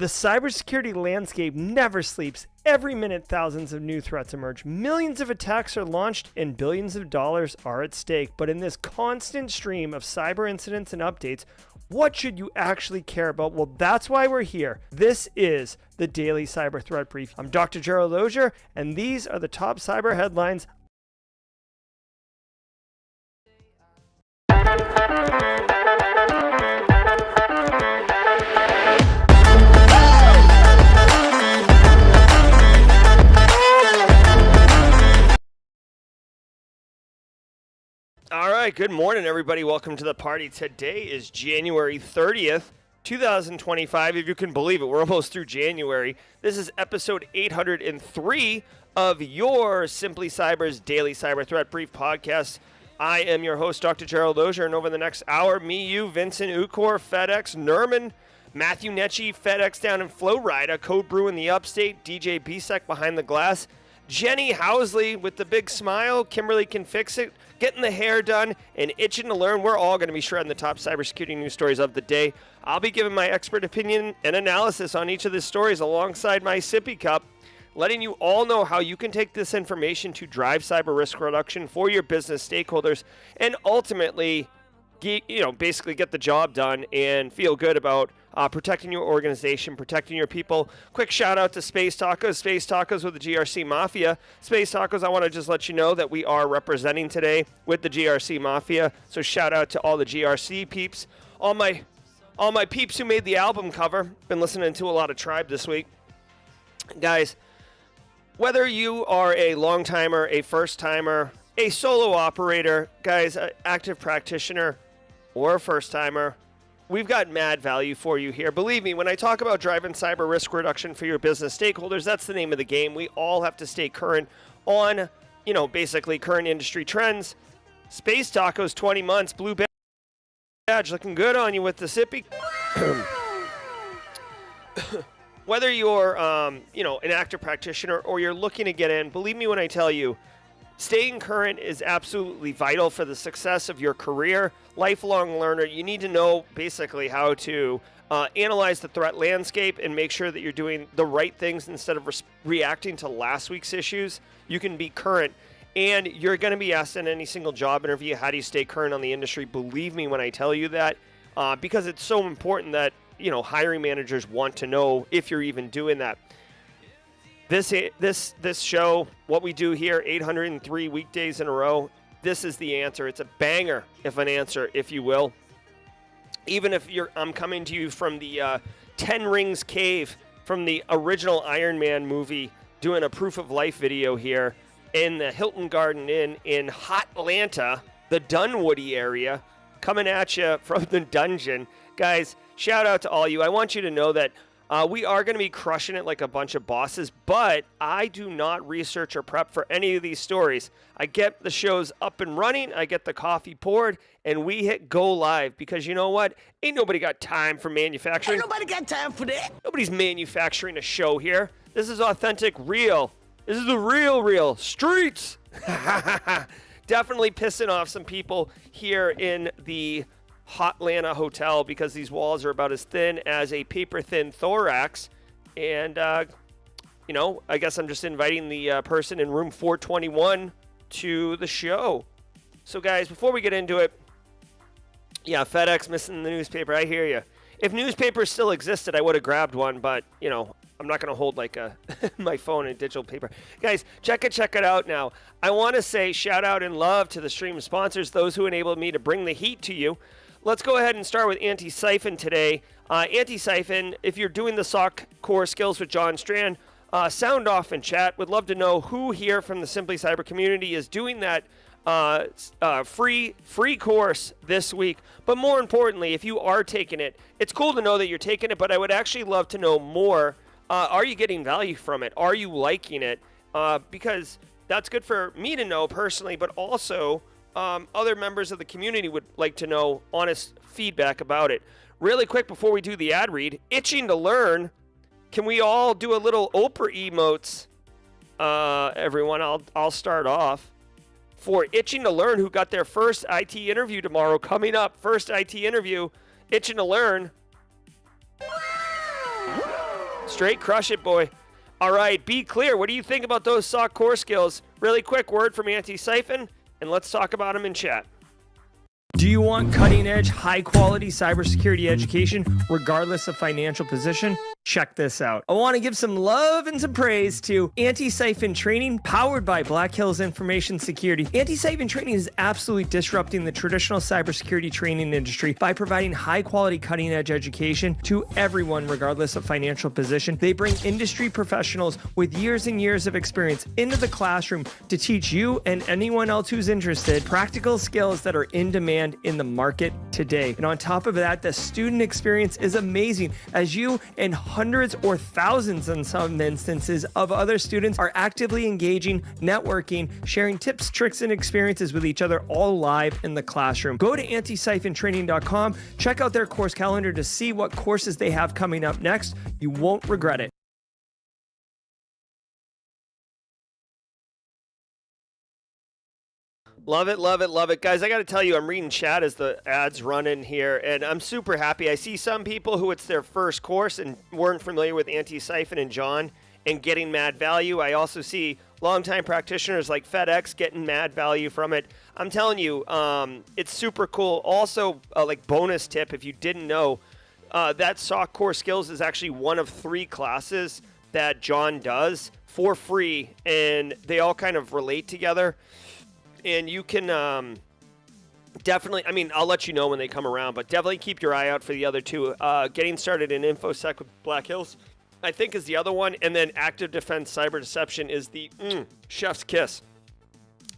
The cybersecurity landscape never sleeps. Every minute, thousands of new threats emerge. Millions of attacks are launched and billions of dollars are at stake. But in this constant stream of cyber incidents and updates, what should you actually care about? Well, that's why we're here. This is the Daily Cyber Threat Brief. I'm Dr. Gerald Auger, and these are the top cyber headlines. All right, good morning, everybody. Welcome to the party. Today is January 30th, 2025. If you can believe it, we're almost through January. This is episode 803 of your Simply Cyber's Daily Cyber Threat Brief podcast. I am your host, Dr. Gerald Auger, and over the next hour, me, you, Vincent Ukor, FedEx, Nerman, Matthew Netchie, FedEx down in Florida, Code Brew in the Upstate, DJ Bisek behind the glass, Jenny Housley with the big smile, Kimberly Can Fix It, getting the hair done, and itching to learn. We're all going to be shredding the top cybersecurity news stories of the day. I'll be giving my expert opinion and analysis on each of the stories alongside my sippy cup, letting you all know how you can take this information to drive cyber risk reduction for your business stakeholders and ultimately basically get the job done and feel good about protecting your organization, protecting your people. Quick shout out to Space Tacos with the GRC Mafia. Space Tacos, I want to just let you know that we are representing today with the GRC Mafia. So shout out to all the GRC peeps, all my peeps who made the album cover. Been listening to a lot of Tribe this week. Guys, whether you are a long timer, a first timer, a solo operator, guys, an active practitioner, or a first timer, we've got mad value for you here. Believe me, when I talk about driving cyber risk reduction for your business stakeholders, that's the name of the game. We all have to stay current on, basically current industry trends. Space Tacos, 20 months, blue badge, looking good on you with the sippy. Whether you're, an active practitioner or you're looking to get in, believe me when I tell you, staying current is absolutely vital for the success of your career. Lifelong learner, you need to know basically how to analyze the threat landscape and make sure that you're doing the right things instead of reacting to last week's issues. You can be current, and you're going to be asked in any single job interview, how do you stay current on the industry? Believe me when I tell you that, because it's so important that, hiring managers want to know if you're even doing that. This show, what we do here, 803 weekdays in a row, this is the answer. It's a banger, if an answer, if you will. Even if I'm coming to you from the 10 Rings Cave from the original Iron Man movie, doing a proof of life video here in the Hilton Garden Inn in hot Atlanta, the Dunwoody area, coming at you from the dungeon. Guys, shout out to all you. I want you to know that we are going to be crushing it like a bunch of bosses, but I do not research or prep for any of these stories. I get the shows up and running, I get the coffee poured, and we hit go live because you know what? Ain't nobody got time for manufacturing. Ain't nobody got time for that. Nobody's manufacturing a show here. This is authentic, real. This is the real streets. Definitely pissing off some people here in the Hotlanta Hotel because these walls are about as thin as a paper-thin thorax. And, I guess I'm just inviting the person in room 421 to the show. So, guys, before we get into it, yeah, FedEx missing the newspaper. I hear you. If newspapers still existed, I would have grabbed one, but, I'm not going to hold like my phone in digital paper. Guys, check it out now. I want to say shout out and love to the stream sponsors, those who enabled me to bring the heat to you. Let's go ahead and start with Antisyphon today. Antisyphon, if you're doing the SOC core skills with John Strand, sound off in chat. Would love to know who here from the Simply Cyber community is doing that free course this week. But more importantly, if you are taking it, it's cool to know that you're taking it, but I would actually love to know more. Are you getting value from it? Are you liking it? Because that's good for me to know personally, but also other members of the community would like to know honest feedback about it. Really quick before we do the ad read, itching to learn. Can we all do a little Oprah emotes? Everyone, I'll start off. For itching to learn, who got their first IT interview tomorrow coming up. First IT interview, itching to learn. Straight crush it, boy. All right, be clear. What do you think about those SOC core skills? Really quick word from Antisyphon, and let's talk about them in chat. Do you want cutting-edge, high-quality cybersecurity education, regardless of financial position? Check this out. I want to give some love and some praise to Antisyphon Training, powered by Black Hills Information Security. Antisyphon Training is absolutely disrupting the traditional cybersecurity training industry by providing high-quality, cutting-edge education to everyone, regardless of financial position. They bring industry professionals with years and years of experience into the classroom to teach you and anyone else who's interested practical skills that are in demand in the market today. And on top of that, the student experience is amazing as you and hundreds or thousands in some instances of other students are actively engaging, networking, sharing tips, tricks, and experiences with each other, all live in the classroom. Go to antisyphontraining.com, check out their course calendar to see what courses they have coming up next. You won't regret it. Love it, love it, love it. Guys, I got to tell you, I'm reading chat as the ads run in here, and I'm super happy. I see some people who it's their first course and weren't familiar with Antisyphon and John and getting mad value. I also see longtime practitioners like FedEx getting mad value from it. I'm telling you, it's super cool. Also, like bonus tip, if you didn't know, that SOC Core Skills is actually one of 3 classes that John does for free, and they all kind of relate together. And you can definitely, I mean, I'll let you know when they come around, but definitely keep your eye out for the other 2. Getting started in InfoSec with Black Hills, I think, is the other one. And then Active Defense Cyber Deception is the chef's kiss.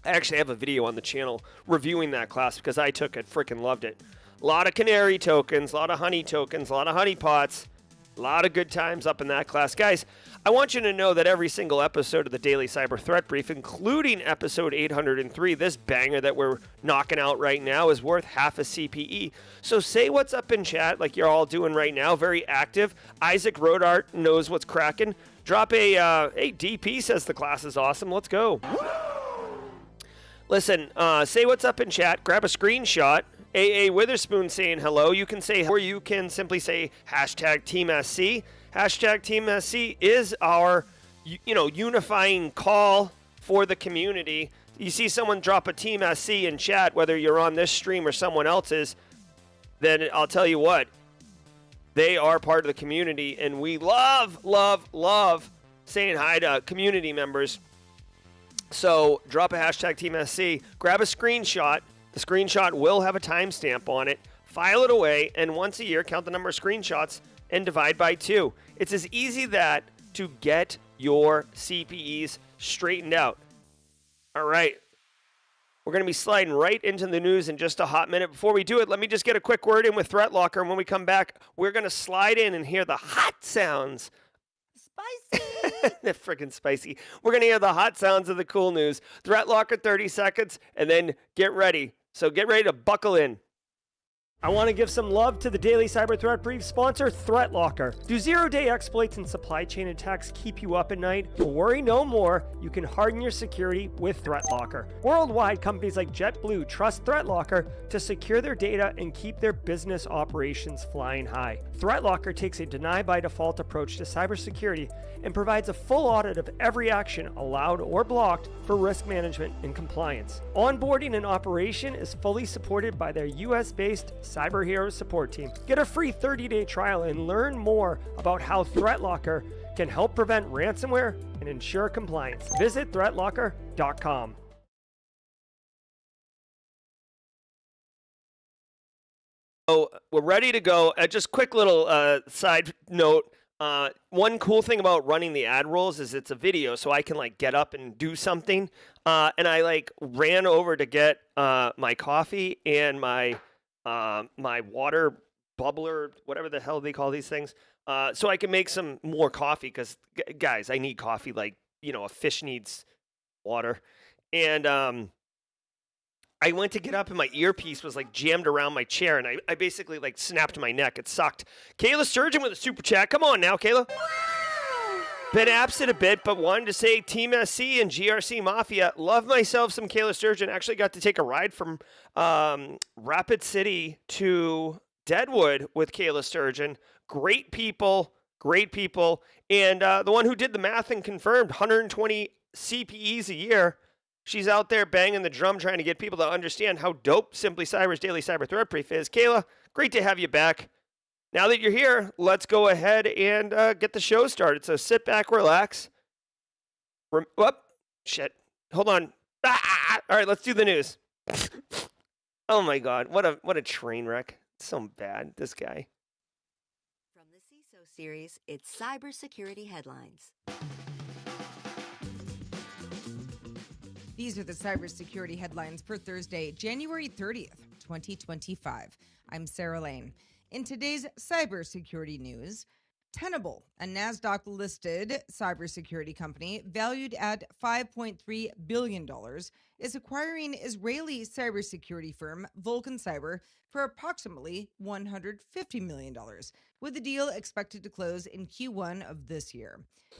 I actually have a video on the channel reviewing that class because I took it, freaking loved it. A lot of canary tokens, a lot of honey tokens, a lot of honey pots, a lot of good times up in that class. Guys, I want you to know that every single episode of the Daily Cyber Threat Brief, including episode 803, this banger that we're knocking out right now, is worth half a CPE. So say what's up in chat like you're all doing right now. Very active. Isaac Rodart knows what's cracking. Drop a, hey, DP says the class is awesome. Let's go. Listen, say what's up in chat. Grab a screenshot. AA Witherspoon saying hello. You can say, or you can simply say hashtag TeamSC. Hashtag TeamSC is our, unifying call for the community. You see someone drop a TeamSC in chat, whether you're on this stream or someone else's, then I'll tell you what, they are part of the community, and we love, love, love saying hi to community members. So drop a hashtag TeamSC, grab a screenshot. The screenshot will have a timestamp on it. File it away, and once a year, count the number of screenshots and divide by 2. It's as easy that to get your CPEs straightened out. All right. We're going to be sliding right into the news in just a hot minute. Before we do it, let me just get a quick word in with ThreatLocker, and when we come back, we're going to slide in and hear the hot sounds. Spicy! They're freaking spicy. We're going to hear the hot sounds of the cool news. ThreatLocker, 30 seconds, and then get ready. So get ready to buckle in. I want to give some love to the Daily Cyber Threat Brief sponsor, ThreatLocker. Do zero-day exploits and supply chain attacks keep you up at night? Well, worry no more. You can harden your security with ThreatLocker. Worldwide, companies like JetBlue trust ThreatLocker to secure their data and keep their business operations flying high. ThreatLocker takes a deny-by-default approach to cybersecurity and provides a full audit of every action allowed or blocked for risk management and compliance. Onboarding and operation is fully supported by their US-based Cyber Heroes support team. Get a free 30-day trial and learn more about how ThreatLocker can help prevent ransomware and ensure compliance. Visit threatlocker.com. So we're ready to go. Just quick little side note. One cool thing about running the ad rolls is it's a video, so I can get up and do something. And I ran over to get my coffee and my water bubbler, whatever the hell they call these things, so I can make some more coffee. Because guys, I need coffee like a fish needs water. And I went to get up and my earpiece was jammed around my chair, and I basically snapped my neck. It sucked. Kayla Sturgeon with a super chat. Come on now, Kayla. Been absent a bit, but wanted to say Team SC and GRC Mafia. Love myself some Kayla Sturgeon. Actually got to take a ride from Rapid City to Deadwood with Kayla Sturgeon. Great people, great people. And the one who did the math and confirmed 120 CPEs a year, she's out there banging the drum trying to get people to understand how dope Simply Cyber's daily cyber threat brief is. Kayla, great to have you back. Now that you're here, let's go ahead and get the show started. So sit back, relax. Whoop, shit. Hold on. All right, let's do the news. Oh my God, what a train wreck. So bad, this guy. From the CISO series, it's cybersecurity headlines. These are the cybersecurity headlines for Thursday, January 30th, 2025. I'm Sarah Lane. In today's cybersecurity news, Tenable, a NASDAQ-listed cybersecurity company valued at $5.3 billion, is acquiring Israeli cybersecurity firm Vulcan Cyber for approximately $150 million, with the deal expected to close in Q1 of this year.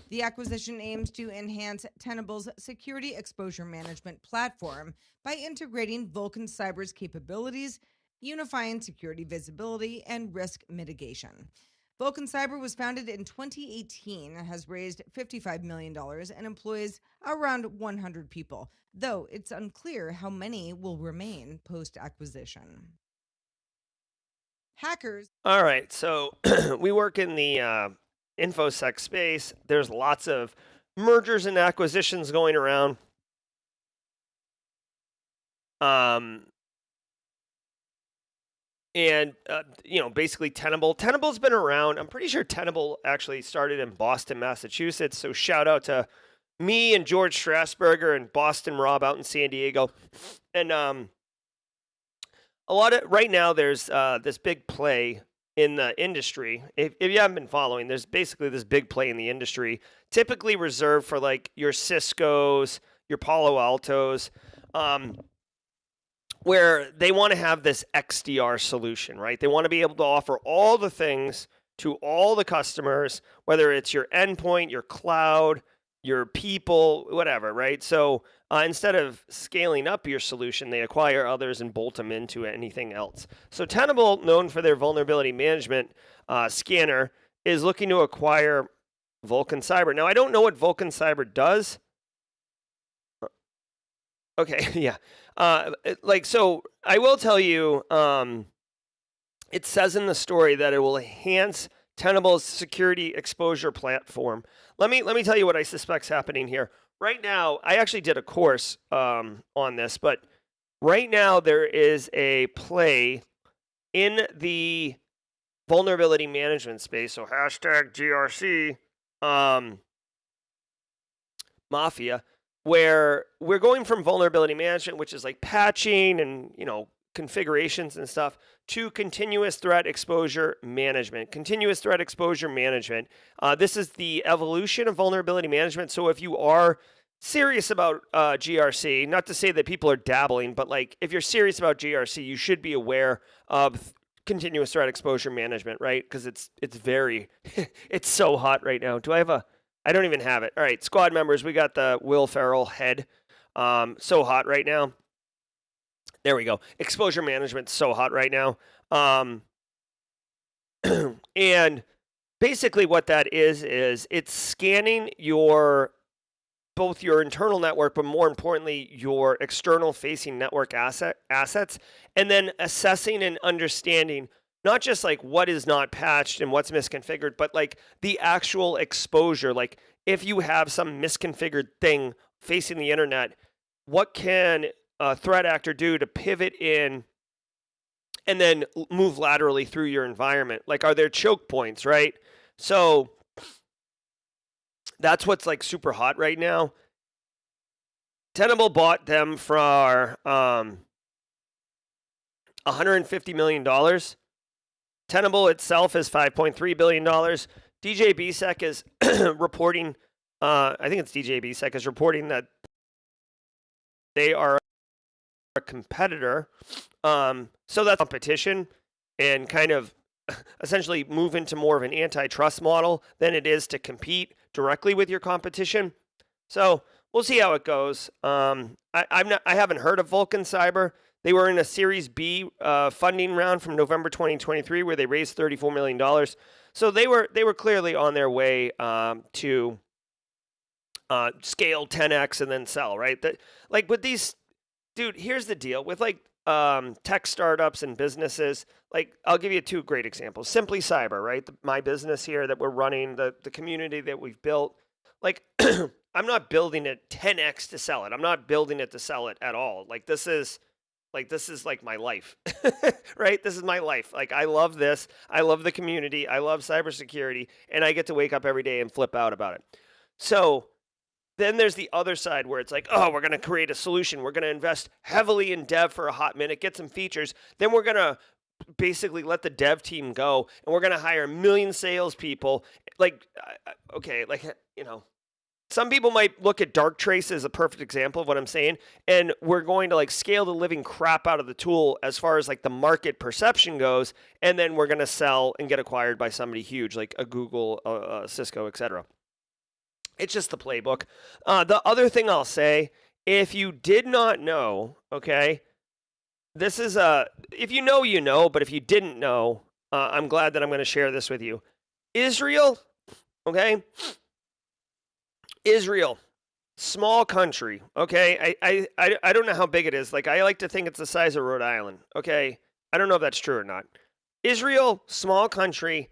The acquisition aims to enhance Tenable's security exposure management platform by integrating Vulcan Cyber's capabilities, unifying security visibility, and risk mitigation. Vulcan Cyber was founded in 2018 and has raised $55 million and employs around 100 people, though it's unclear how many will remain post-acquisition. Hackers. All right, so we work in the InfoSec space. There's lots of mergers and acquisitions going around. And, basically Tenable. Tenable's been around. I'm pretty sure Tenable actually started in Boston, Massachusetts. So shout out to me and George Strasburger and Boston Rob out in San Diego. And right now there's this big play in the industry. If you haven't been following, there's basically this big play in the industry, typically reserved for like your Ciscos, your Palo Altos, where they want to have this XDR solution, right? They want to be able to offer all the things to all the customers, whether it's your endpoint, your cloud, your people, whatever, right? So instead of scaling up your solution, they acquire others and bolt them into anything else. So Tenable, known for their vulnerability management scanner, is looking to acquire Vulcan Cyber. Now, I don't know what Vulcan Cyber does. Okay, yeah. So I will tell you, it says in the story that it will enhance Tenable's security exposure platform. Let me tell you what I suspect is happening here. Right now, I actually did a course on this, but right now there is a play in the vulnerability management space. So hashtag GRC Mafia, where we're going from vulnerability management, which is like patching and, configurations and stuff, to continuous threat exposure management. Continuous threat exposure management. This is the evolution of vulnerability management. So if you are serious about GRC, not to say that people are dabbling, but like if you're serious about GRC, you should be aware of continuous threat exposure management, right? Because it's very, it's so hot right now. I don't even have it. All right, squad members, we got the Will Ferrell head. So hot right now. There we go. Exposure management, so hot right now. And basically what that is it's scanning both your internal network, but more importantly, your external facing network assets, and then assessing and understanding not just like what is not patched and what's misconfigured, but like the actual exposure. Like if you have some misconfigured thing facing the internet, what can a threat actor do to pivot in and then move laterally through your environment? Like, are there choke points, right? So that's what's like super hot right now. Tenable bought them for $150 million. Tenable itself is $5.3 billion. DJ BSEC is reporting, I think it's DJ BSEC is reporting that they are a competitor. So that's competition and kind of essentially move into more of an antitrust model than it is to compete directly with your competition. So we'll see how it goes. I haven't heard of Vulcan Cyber. They were in a Series B funding round from November 2023 where they raised $34 million. So they were clearly on their way to scale 10x and then sell, right? That, like, with these, dude, here's the deal with like tech startups and businesses. Like, I'll give you two great examples. Simply Cyber, right? My business here that we're running, the community that we've built. Like, I'm not building it 10x to sell it. I'm not building it to sell it at all. Like, this is like my life, right? This is my life. Like, I love this. I love the community. I love cybersecurity, and I get to wake up every day and flip out about it. So then there's the other side where it's like, oh, we're going to create a solution. We're going to invest heavily in dev for a hot minute, get some features. Then we're going to basically let the dev team go, and we're going to hire a million salespeople. Like, okay, like, some people might look at Darktrace as a perfect example of what I'm saying, and we're going to like scale the living crap out of the tool as far as like the market perception goes, and then we're going to sell and get acquired by somebody huge like a Google, Cisco, etc. It's just the playbook. The other thing I'll say, if you did not know, okay, this is if you know, you know, but if you didn't know, I'm glad that I'm going to share this with you. Israel, okay? Israel, small country, okay? I don't know how big it is. Like, I like to think it's the size of Rhode Island, okay? I don't know if that's true or not. Israel, small country,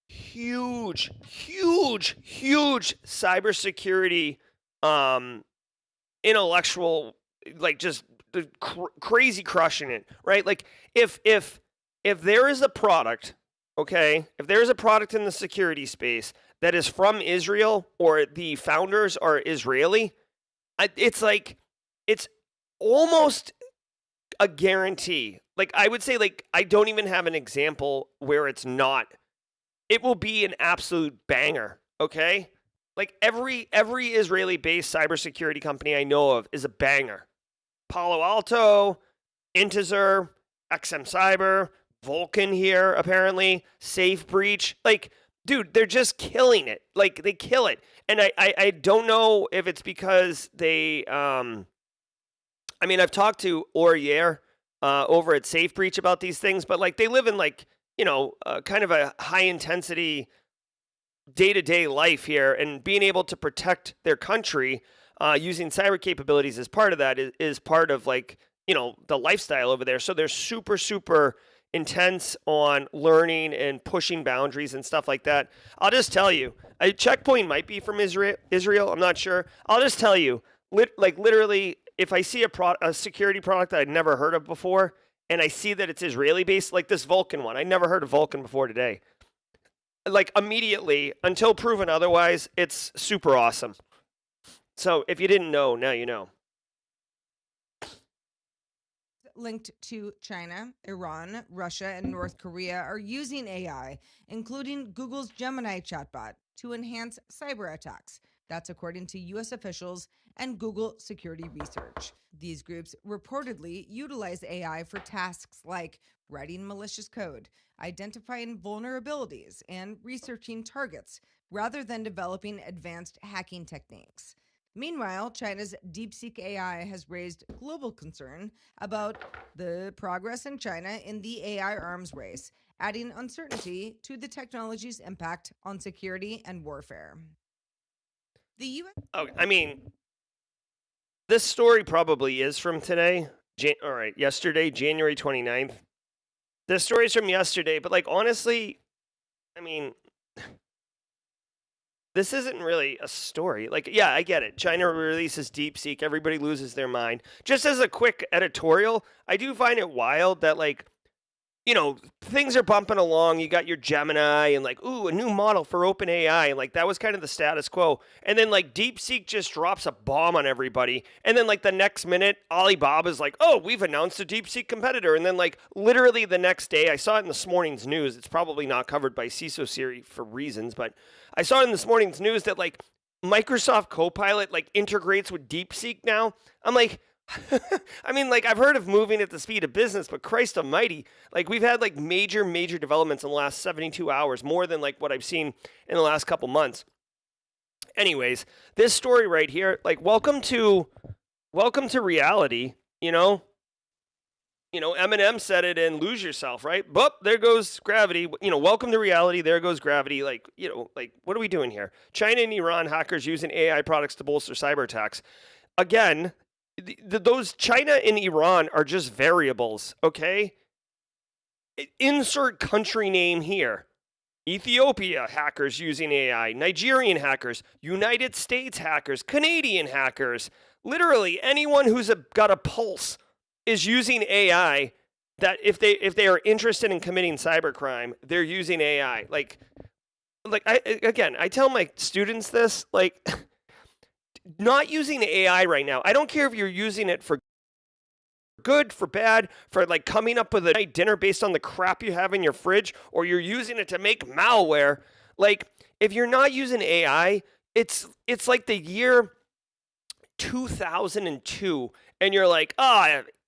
huge cybersecurity, intellectual, like, just crazy crushing it, right? Like, if there is a product, okay, if there is a product in the security space that is from Israel or the founders are Israeli, it's like, it's almost a guarantee. Like, I would say, like, I don't even have an example where it's not. It will be an absolute banger, okay? Like, every Israeli-based cybersecurity company I know of is a banger. Palo Alto, Intezer, XM Cyber, Vulcan here, apparently, Safe Breach. Like, dude, they're just killing it. Like, they kill it. And I don't know if it's because they, I mean, I've talked to Auger over at Safe Breach about these things, but like, they live in like, kind of a high intensity day-to-day life here, and being able to protect their country using cyber capabilities as part of that is part of like, the lifestyle over there. So they're super intense on learning and pushing boundaries and stuff like that. I'll just tell you, a Checkpoint might be from Israel. I'm not sure. I'll just tell you, literally, if I see a security product that I'd never heard of before, and I see that it's Israeli based, like this Vulcan one, I never heard of Vulcan before today. Like, immediately, until proven otherwise, it's super awesome. So if you didn't know, now you know. Linked to China, Iran, Russia, and North Korea are using AI, including Google's Gemini chatbot, to enhance cyber attacks. That's according to U.S. officials and Google Security Research. These groups reportedly utilize AI for tasks like writing malicious code, identifying vulnerabilities, and researching targets, rather than developing advanced hacking techniques. Meanwhile, China's DeepSeek AI has raised global concern about the progress in China in the AI arms race, adding uncertainty to the technology's impact on security and warfare. The U.S. Oh, I mean, this story probably is from today. Yesterday, January 29th. This story's from yesterday, but like, honestly, I mean, this isn't really a story. Like, yeah, I get it. China releases DeepSeek. Everybody loses their mind. Just as a quick editorial, I do find it wild that, like, things are bumping along. You got your Gemini and like, ooh, a new model for OpenAI. And like, that was kind of the status quo. And then like DeepSeek just drops a bomb on everybody. And then like the next minute, Alibaba's like, oh, we've announced a DeepSeek competitor. And then like literally the next day, I saw it in this morning's news. It's probably not covered by CISO Siri for reasons, but I saw it in this morning's news that like Microsoft Copilot like integrates with DeepSeek now. I'm like, I mean, like, I've heard of moving at the speed of business, but Christ almighty, like, we've had like major developments in the last 72 hours, more than like what I've seen in the last couple months. Anyways, this story right here, like, welcome to reality, Eminem said it in Lose Yourself, right? Boop, there goes gravity. Welcome to reality. There goes gravity. Like, what are we doing here? China and Iran hackers using AI products to bolster cyber attacks. Again, those China and Iran are just variables, okay? Insert country name here. Ethiopia hackers using AI, Nigerian hackers, United States hackers, Canadian hackers. Literally anyone who's got a pulse is using AI. That if they are interested in committing cybercrime, they're using AI. I tell my students this, not using AI right now. I don't care if you're using it for good, for bad, for coming up with a night dinner based on the crap you have in your fridge, or you're using it to make malware. If you're not using AI, it's like the year 2002, and you're like,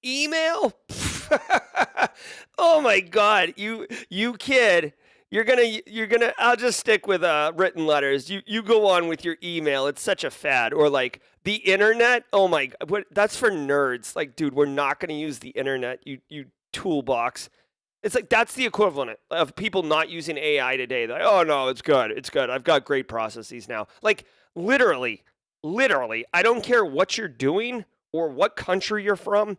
email? Oh my God, you kid. You're gonna. I'll just stick with written letters. You go on with your email. It's such a fad. Or the internet. Oh my God, that's for nerds. Dude, we're not gonna use the internet. You toolbox. It's that's the equivalent of people not using AI today. They're like, oh no, it's good. It's good. I've got great processes now. Literally, I don't care what you're doing or what country you're from.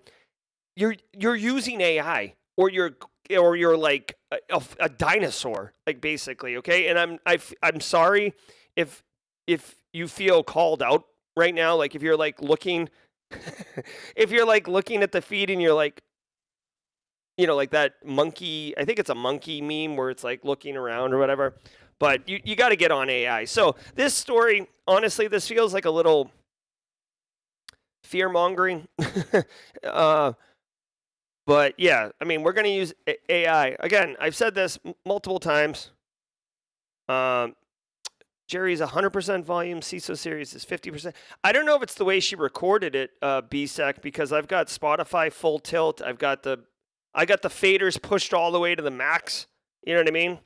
You're using AI, or you're like a dinosaur, basically, okay? And I'm sorry if you feel called out right now, if you're looking if you're looking at the feed and you're like that monkey, I think it's a monkey meme where it's looking around or whatever, but you got to get on AI. So this story, honestly, this feels like a little fear mongering. But yeah, I mean, we're going to use AI. Again, I've said this multiple times. Jerry's 100% volume. CISO series is 50%. I don't know if it's the way she recorded it, BSEC, because I've got Spotify full tilt. I got the faders pushed all the way to the max. You know what I mean?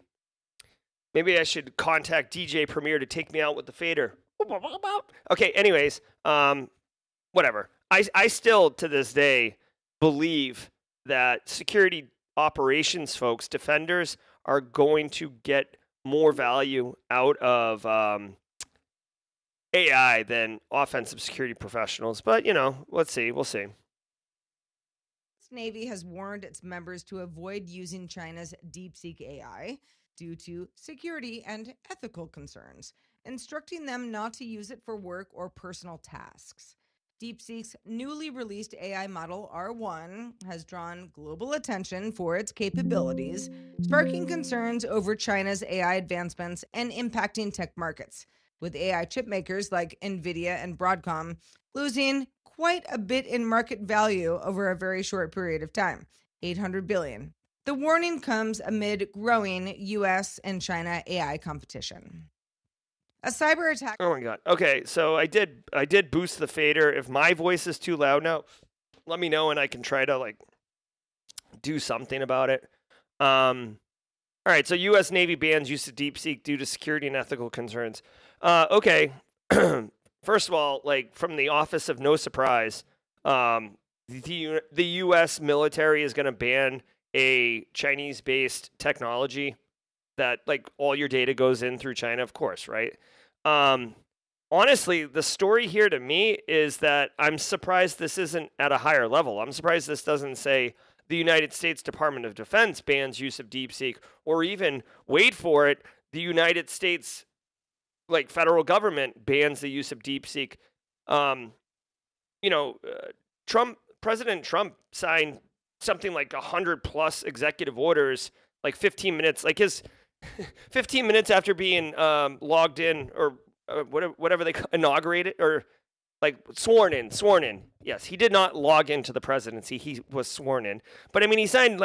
Maybe I should contact DJ Premier to take me out with the fader. Okay, anyways, whatever. I still, to this day, believe that security operations folks, defenders, are going to get more value out of AI than offensive security professionals. But, let's see. We'll see. Navy has warned its members to avoid using China's DeepSeek AI due to security and ethical concerns, instructing them not to use it for work or personal tasks. DeepSeek's newly released AI model, R1, has drawn global attention for its capabilities, sparking concerns over China's AI advancements and impacting tech markets, with AI chip makers like NVIDIA and Broadcom losing quite a bit in market value over a very short period of time, $800 billion. The warning comes amid growing U.S. and China AI competition. A cyber attack. Oh my God. Okay, so I did boost the fader. If my voice is too loud now, let me know and I can try to do something about it. All right, so U.S. Navy bans use of DeepSeek due to security and ethical concerns. Okay. First of all, from the Office of No Surprise, the U.S. military is going to ban a Chinese-based technology that all your data goes in through China, of course, right? Honestly, the story here to me is that I'm surprised this isn't at a higher level. I'm surprised this doesn't say the United States Department of Defense bans use of DeepSeek, or even, wait for it, the United States federal government bans the use of DeepSeek. President Trump signed something like 100 plus executive orders, 15 minutes, his 15 minutes after being logged in, or whatever they inaugurated, or sworn in. Yes, he did not log into the presidency. He was sworn in. But I mean, he signed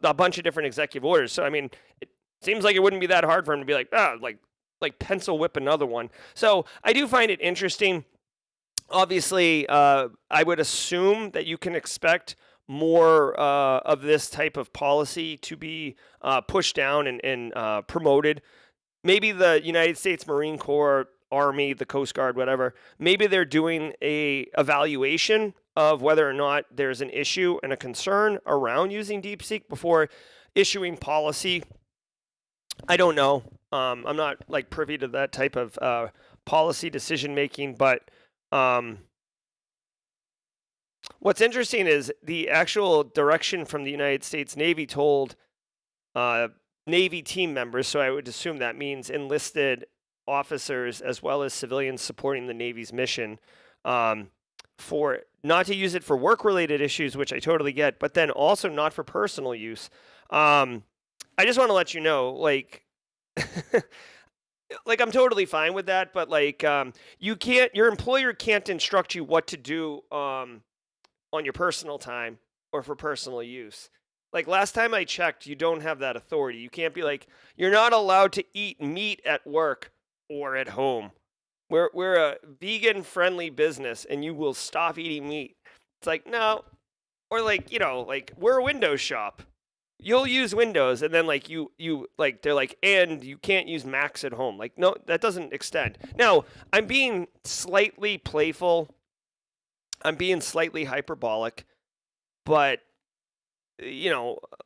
a bunch of different executive orders. So I mean, it seems like it wouldn't be that hard for him to be like pencil whip another one. So I do find it interesting. Obviously, I would assume that you can expect more of this type of policy to be pushed down and promoted. Maybe the United States Marine Corps, Army, the Coast Guard, whatever, maybe they're doing a evaluation of whether or not there's an issue and a concern around using DeepSeek before issuing policy. I don't know. I'm not like privy to that type of policy decision making, but what's interesting is the actual direction from the United States Navy told Navy team members, so I would assume that means enlisted officers as well as civilians supporting the Navy's mission, for not to use it for work-related issues, which I totally get, but then also not for personal use. I just want to let you know, like, like I'm totally fine with that, but like, your employer can't instruct you what to do on your personal time or for personal use. Like last time I checked, you don't have that authority. You can't be like, you're not allowed to eat meat at work or at home. We're a vegan friendly business and you will stop eating meat. It's like, no. Or like, like we're a Windows shop. You'll use Windows and then like you like they're like, and you can't use Macs at home. Like, no, that doesn't extend. Now, I'm being slightly playful. I'm being slightly hyperbolic, but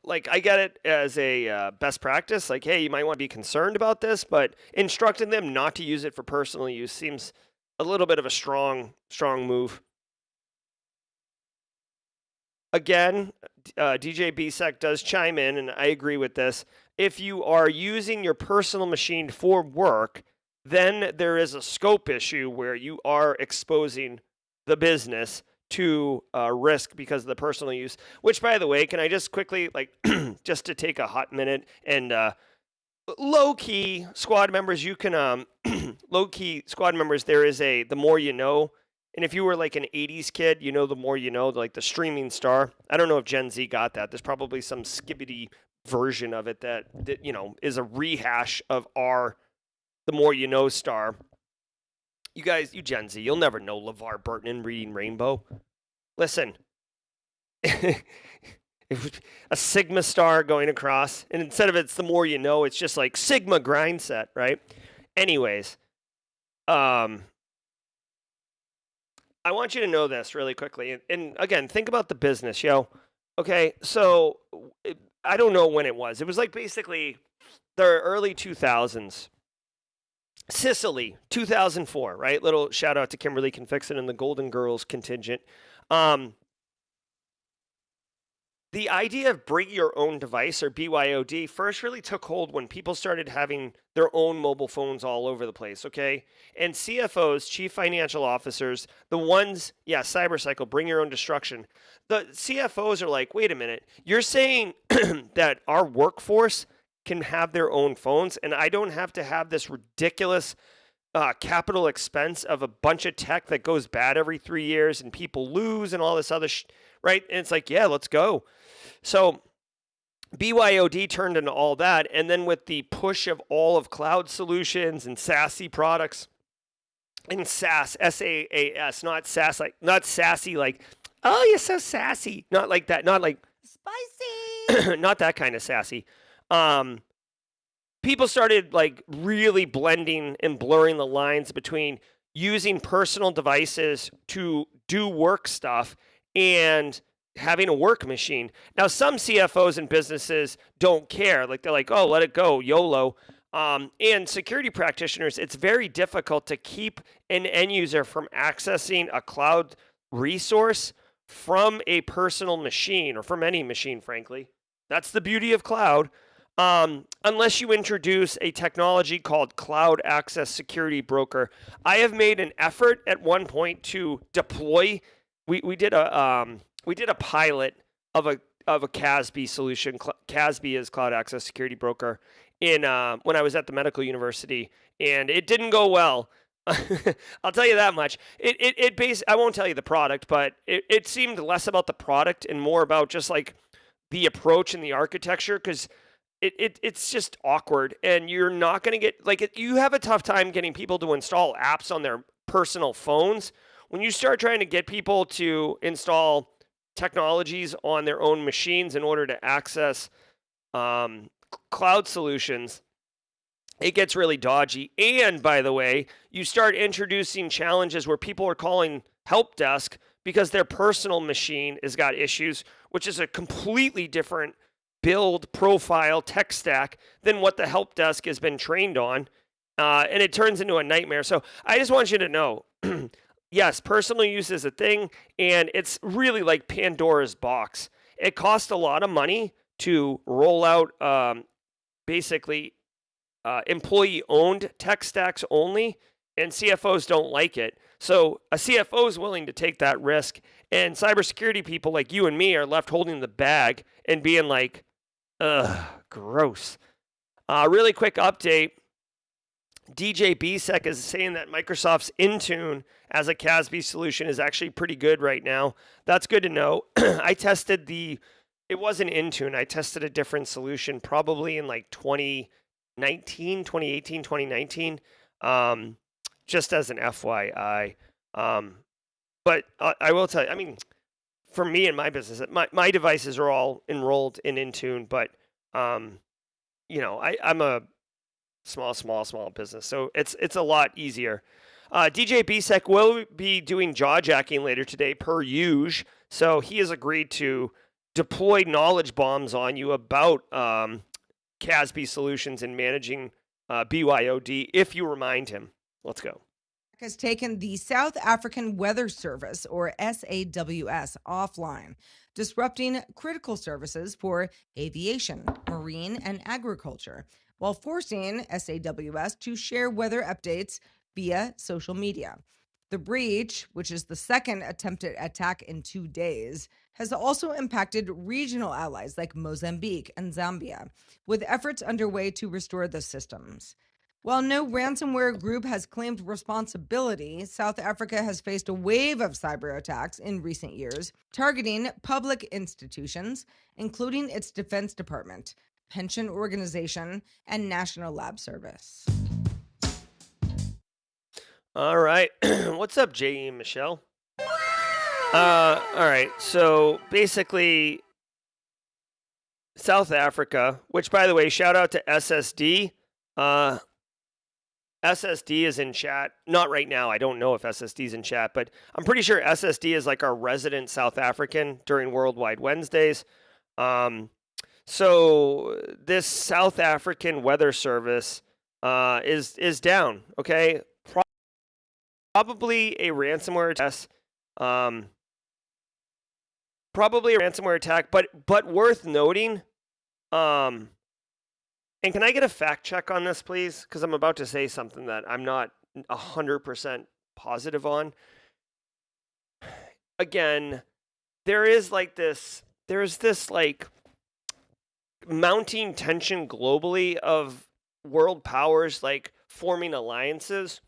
like I get it as a best practice. Like, hey, you might want to be concerned about this, but instructing them not to use it for personal use seems a little bit of a strong move. Again, DJ BSEC does chime in, and I agree with this. If you are using your personal machine for work, then there is a scope issue where you are exposing the business to risk because of the personal use, which, by the way, can I just quickly, like, just to take a hot minute and low-key squad members, you can, low-key squad members, there is the more you know, and if you were like an 80s kid, the more you know, like the streaming star. I don't know if Gen Z got that. There's probably some skibbity version of it that is a rehash of our the more you know star. You guys, you Gen Z, you'll never know LeVar Burton in Reading Rainbow. Listen, it was a Sigma star going across, and instead of it's the more you know, it's just like Sigma grind set, right? Anyways, I want you to know this really quickly. And again, think about the business, yo. Okay, so I don't know when it was. It was like basically the early 2000s. Sicily, 2004, right? Little shout out to Kimberly Confixon and the Golden Girls contingent. The idea of bring your own device, or BYOD, first really took hold when people started having their own mobile phones all over the place, okay? And CFOs, chief financial officers, the ones, cybercycle, bring your own destruction. The CFOs are like, wait a minute, you're saying that our workforce can have their own phones, and I don't have to have this ridiculous capital expense of a bunch of tech that goes bad every 3 years and people lose and all this other right? And it's like, yeah, let's go. So BYOD turned into all that, and then with the push of all of cloud solutions and SASE products, and SaaS, SaaS, not SaaS, like not sassy, like, oh, you're so sassy, not like that, not like Spicy. not that kind of sassy. People started like really blending and blurring the lines between using personal devices to do work stuff and having a work machine. Now, some CFOs and businesses don't care. Like they're like, oh, let it go, YOLO. And security practitioners, it's very difficult to keep an end user from accessing a cloud resource from a personal machine or from any machine, frankly. That's the beauty of cloud. Unless you introduce a technology called Cloud Access Security Broker. I have made an effort at one point to deploy. We did a pilot of a CASB solution. CASB is Cloud Access Security Broker in when I was at the medical university, and it didn't go well. I'll tell you that much. I won't tell you the product, but it seemed less about the product and more about just like the approach and the architecture, because it's just awkward, and you're not going to get you have a tough time getting people to install apps on their personal phones. When you start trying to get people to install technologies on their own machines in order to access cloud solutions, it gets really dodgy. And by the way, you start introducing challenges where people are calling help desk because their personal machine has got issues, which is a completely different build profile tech stack than what the help desk has been trained on. And it turns into a nightmare. So I just want you to know, yes, personal use is a thing, and it's really like Pandora's box. It costs a lot of money to roll out basically employee-owned tech stacks only, and CFOs don't like it. So a CFO is willing to take that risk, and cybersecurity people like you and me are left holding the bag and being like, ugh, gross. Really quick update. DJ BSEC is saying that Microsoft's Intune as a CASB solution is actually pretty good right now. That's good to know. I tested it wasn't Intune. I tested a different solution probably in like 2018, 2019. Just as an FYI. But I will tell you, I mean, for me and my business, my devices are all enrolled in Intune, but, you know, I'm a small business, so it's a lot easier. DJ BSEC will be doing jaw jacking later today per usual, so he has agreed to deploy knowledge bombs on you about CASB solutions and managing BYOD if you remind him. Let's go. Has taken the South African Weather Service, or SAWS, offline, disrupting critical services for aviation, marine, and agriculture, while forcing SAWS to share weather updates via social media. The breach, which is the second attempted attack in 2 days, has also impacted regional allies like Mozambique and Zambia, with efforts underway to restore the systems. While no ransomware group has claimed responsibility, South Africa has faced a wave of cyber attacks in recent years, targeting public institutions, including its Defense Department, pension organization, and National Lab Service. All right. What's up, J.E. and Michelle? All right. So basically, South Africa, which, by the way, shout out to SSD. SSD is in chat. Not right now. I don't know if SSD is in chat, but I'm pretty sure SSD is like our resident South African during Worldwide Wednesdays. So this South African weather service is down. Okay, probably a ransomware attack. Probably a ransomware attack, but worth noting. And can I get a fact check on this, please? Because I'm about to say something that I'm not 100% positive on. Again, there's this like mounting tension globally of world powers like forming alliances.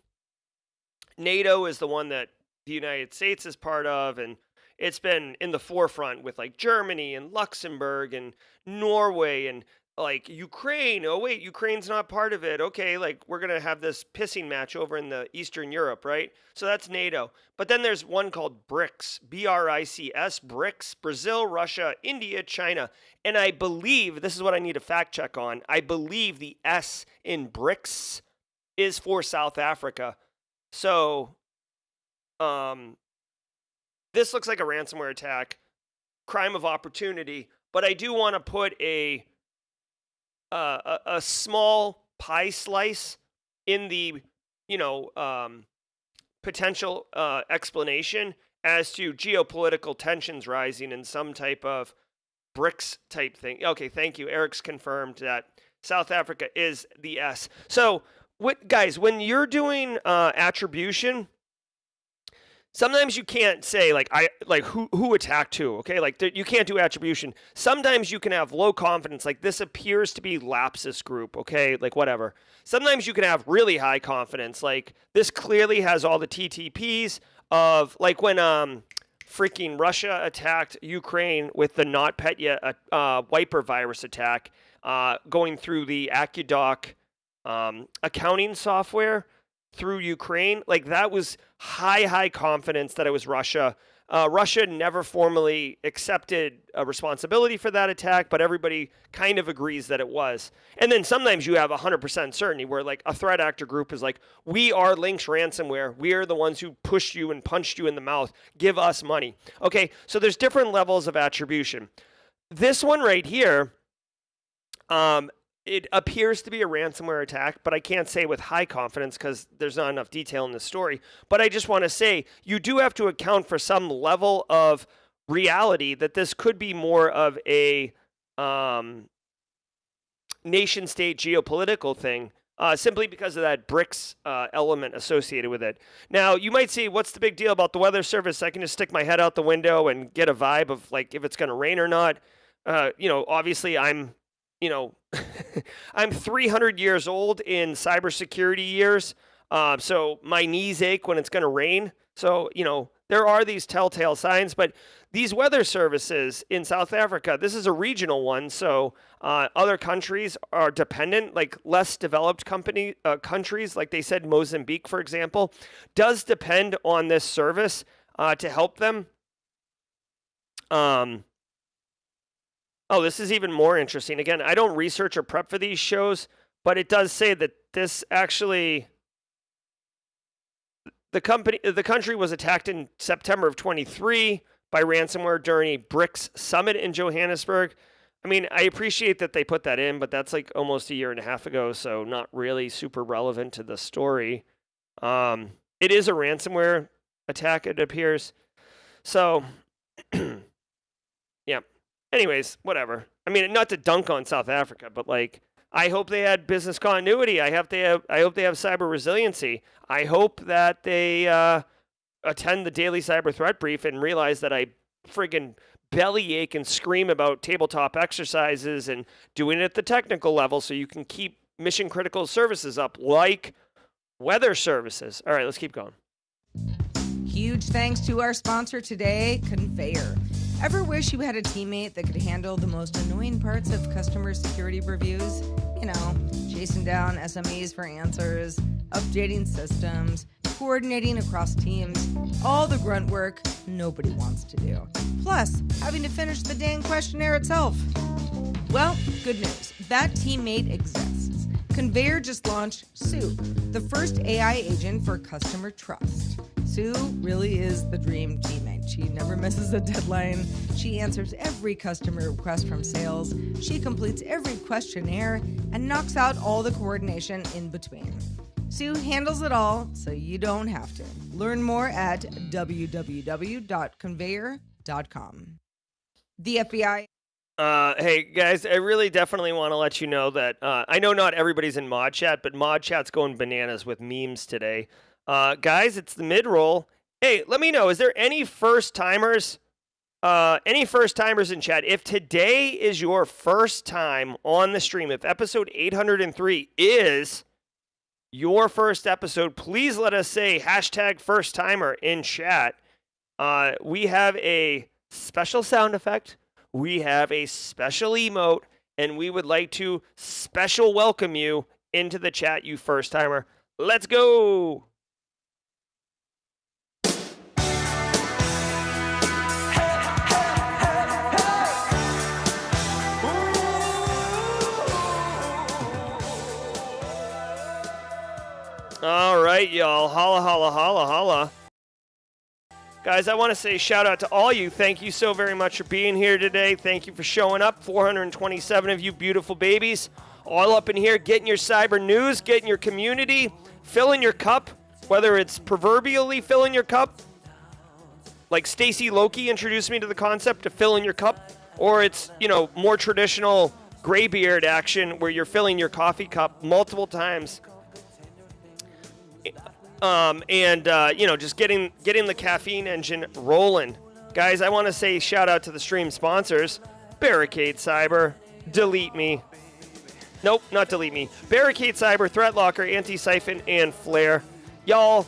NATO is the one that the United States is part of, and it's been in the forefront with like Germany and Luxembourg and Norway and like Ukraine. Oh wait, Ukraine's not part of it. Okay, like we're going to have this pissing match over in the Eastern Europe, right? So that's NATO. But then there's one called BRICS, BRICS, BRICS, Brazil, Russia, India, China. And I believe, this is what I need a fact check on, I believe the S in BRICS is for South Africa. So this looks like a ransomware attack, crime of opportunity, but I do want to put a small pie slice in the, potential explanation as to geopolitical tensions rising in some type of BRICS type thing. Okay, thank you. Eric's confirmed that South Africa is the S. So, guys, when you're doing attribution, sometimes you can't say who attacked who, okay? Like you can't do attribution. Sometimes you can have low confidence, like this appears to be Lazarus Group, okay? Like whatever. Sometimes you can have really high confidence, like this clearly has all the TTPs of like when freaking Russia attacked Ukraine with the NotPetya wiper virus attack, going through the AccuDoc accounting software through Ukraine. Like that was high confidence that it was Russia. Russia never formally accepted responsibility for that attack, but everybody kind of agrees that it was. And then sometimes you have 100% certainty where like a threat actor group is like, we are Lynx ransomware. We are the ones who pushed you and punched you in the mouth. Give us money. Okay, so there's different levels of attribution. This one right here, it appears to be a ransomware attack, but I can't say with high confidence because there's not enough detail in the story. But I just want to say you do have to account for some level of reality that this could be more of a nation-state geopolitical thing, simply because of that BRICS element associated with it. Now, you might say, what's the big deal about the weather service? I can just stick my head out the window and get a vibe of like if it's going to rain or not. Obviously I'm 300 years old in cybersecurity years, so my knees ache when it's going to rain. So, there are these telltale signs, but these weather services in South Africa, this is a regional one, so other countries are dependent, like less developed countries, like they said Mozambique, for example, does depend on this service to help them. Oh, this is even more interesting. Again, I don't research or prep for these shows, but it does say that this actually, the country was attacked in September of 23 by ransomware during a BRICS summit in Johannesburg. I mean, I appreciate that they put that in, but that's like almost a year and a half ago, so not really super relevant to the story. It is a ransomware attack, it appears. So, yeah. Anyways, whatever. I mean, not to dunk on South Africa, but like, I hope they had business continuity. I hope they have cyber resiliency. I hope that they attend the daily cyber threat brief and realize that I friggin' bellyache and scream about tabletop exercises and doing it at the technical level so you can keep mission critical services up, like weather services. All right, let's keep going. Huge thanks to our sponsor today, Conveyor. Ever wish you had a teammate that could handle the most annoying parts of customer security reviews? Chasing down SMEs for answers, updating systems, coordinating across teams, all the grunt work nobody wants to do. Plus, having to finish the dang questionnaire itself. Well, good news. That teammate exists. Conveyor just launched Sue, the first AI agent for customer trust. Sue really is the dream teammate. She never misses a deadline. She answers every customer request from sales. She completes every questionnaire and knocks out all the coordination in between. Sue handles it all, so you don't have to. Learn more at www.conveyor.com. The FBI. Hey guys, I really definitely want to let you know that I know not everybody's in mod chat, but mod chat's going bananas with memes today. Guys, it's the mid-roll. Hey, let me know, is there any first-timers? Any first-timers in chat? If today is your first time on the stream, if episode 803 is your first episode, please let us say hashtag first-timer in chat. We have a special sound effect. We have a special emote, and we would like to special welcome you into the chat, you first-timer. Let's go! All right, y'all. Holla, holla, holla, holla. Guys, I want to say shout out to all you. Thank you so very much for being here today. Thank you for showing up. 427 of you beautiful babies all up in here getting your cyber news, getting your community, filling your cup, whether it's proverbially filling your cup, like Stacy Loki introduced me to the concept of filling your cup, or it's, more traditional graybeard action where you're filling your coffee cup multiple times. Just getting the caffeine engine rolling. Guys, I want to say shout out to the stream sponsors. Barricade Cyber, Delete Me. Nope, not Delete Me. Barricade Cyber, Threat Locker, Antisyphon, and Flare. Y'all,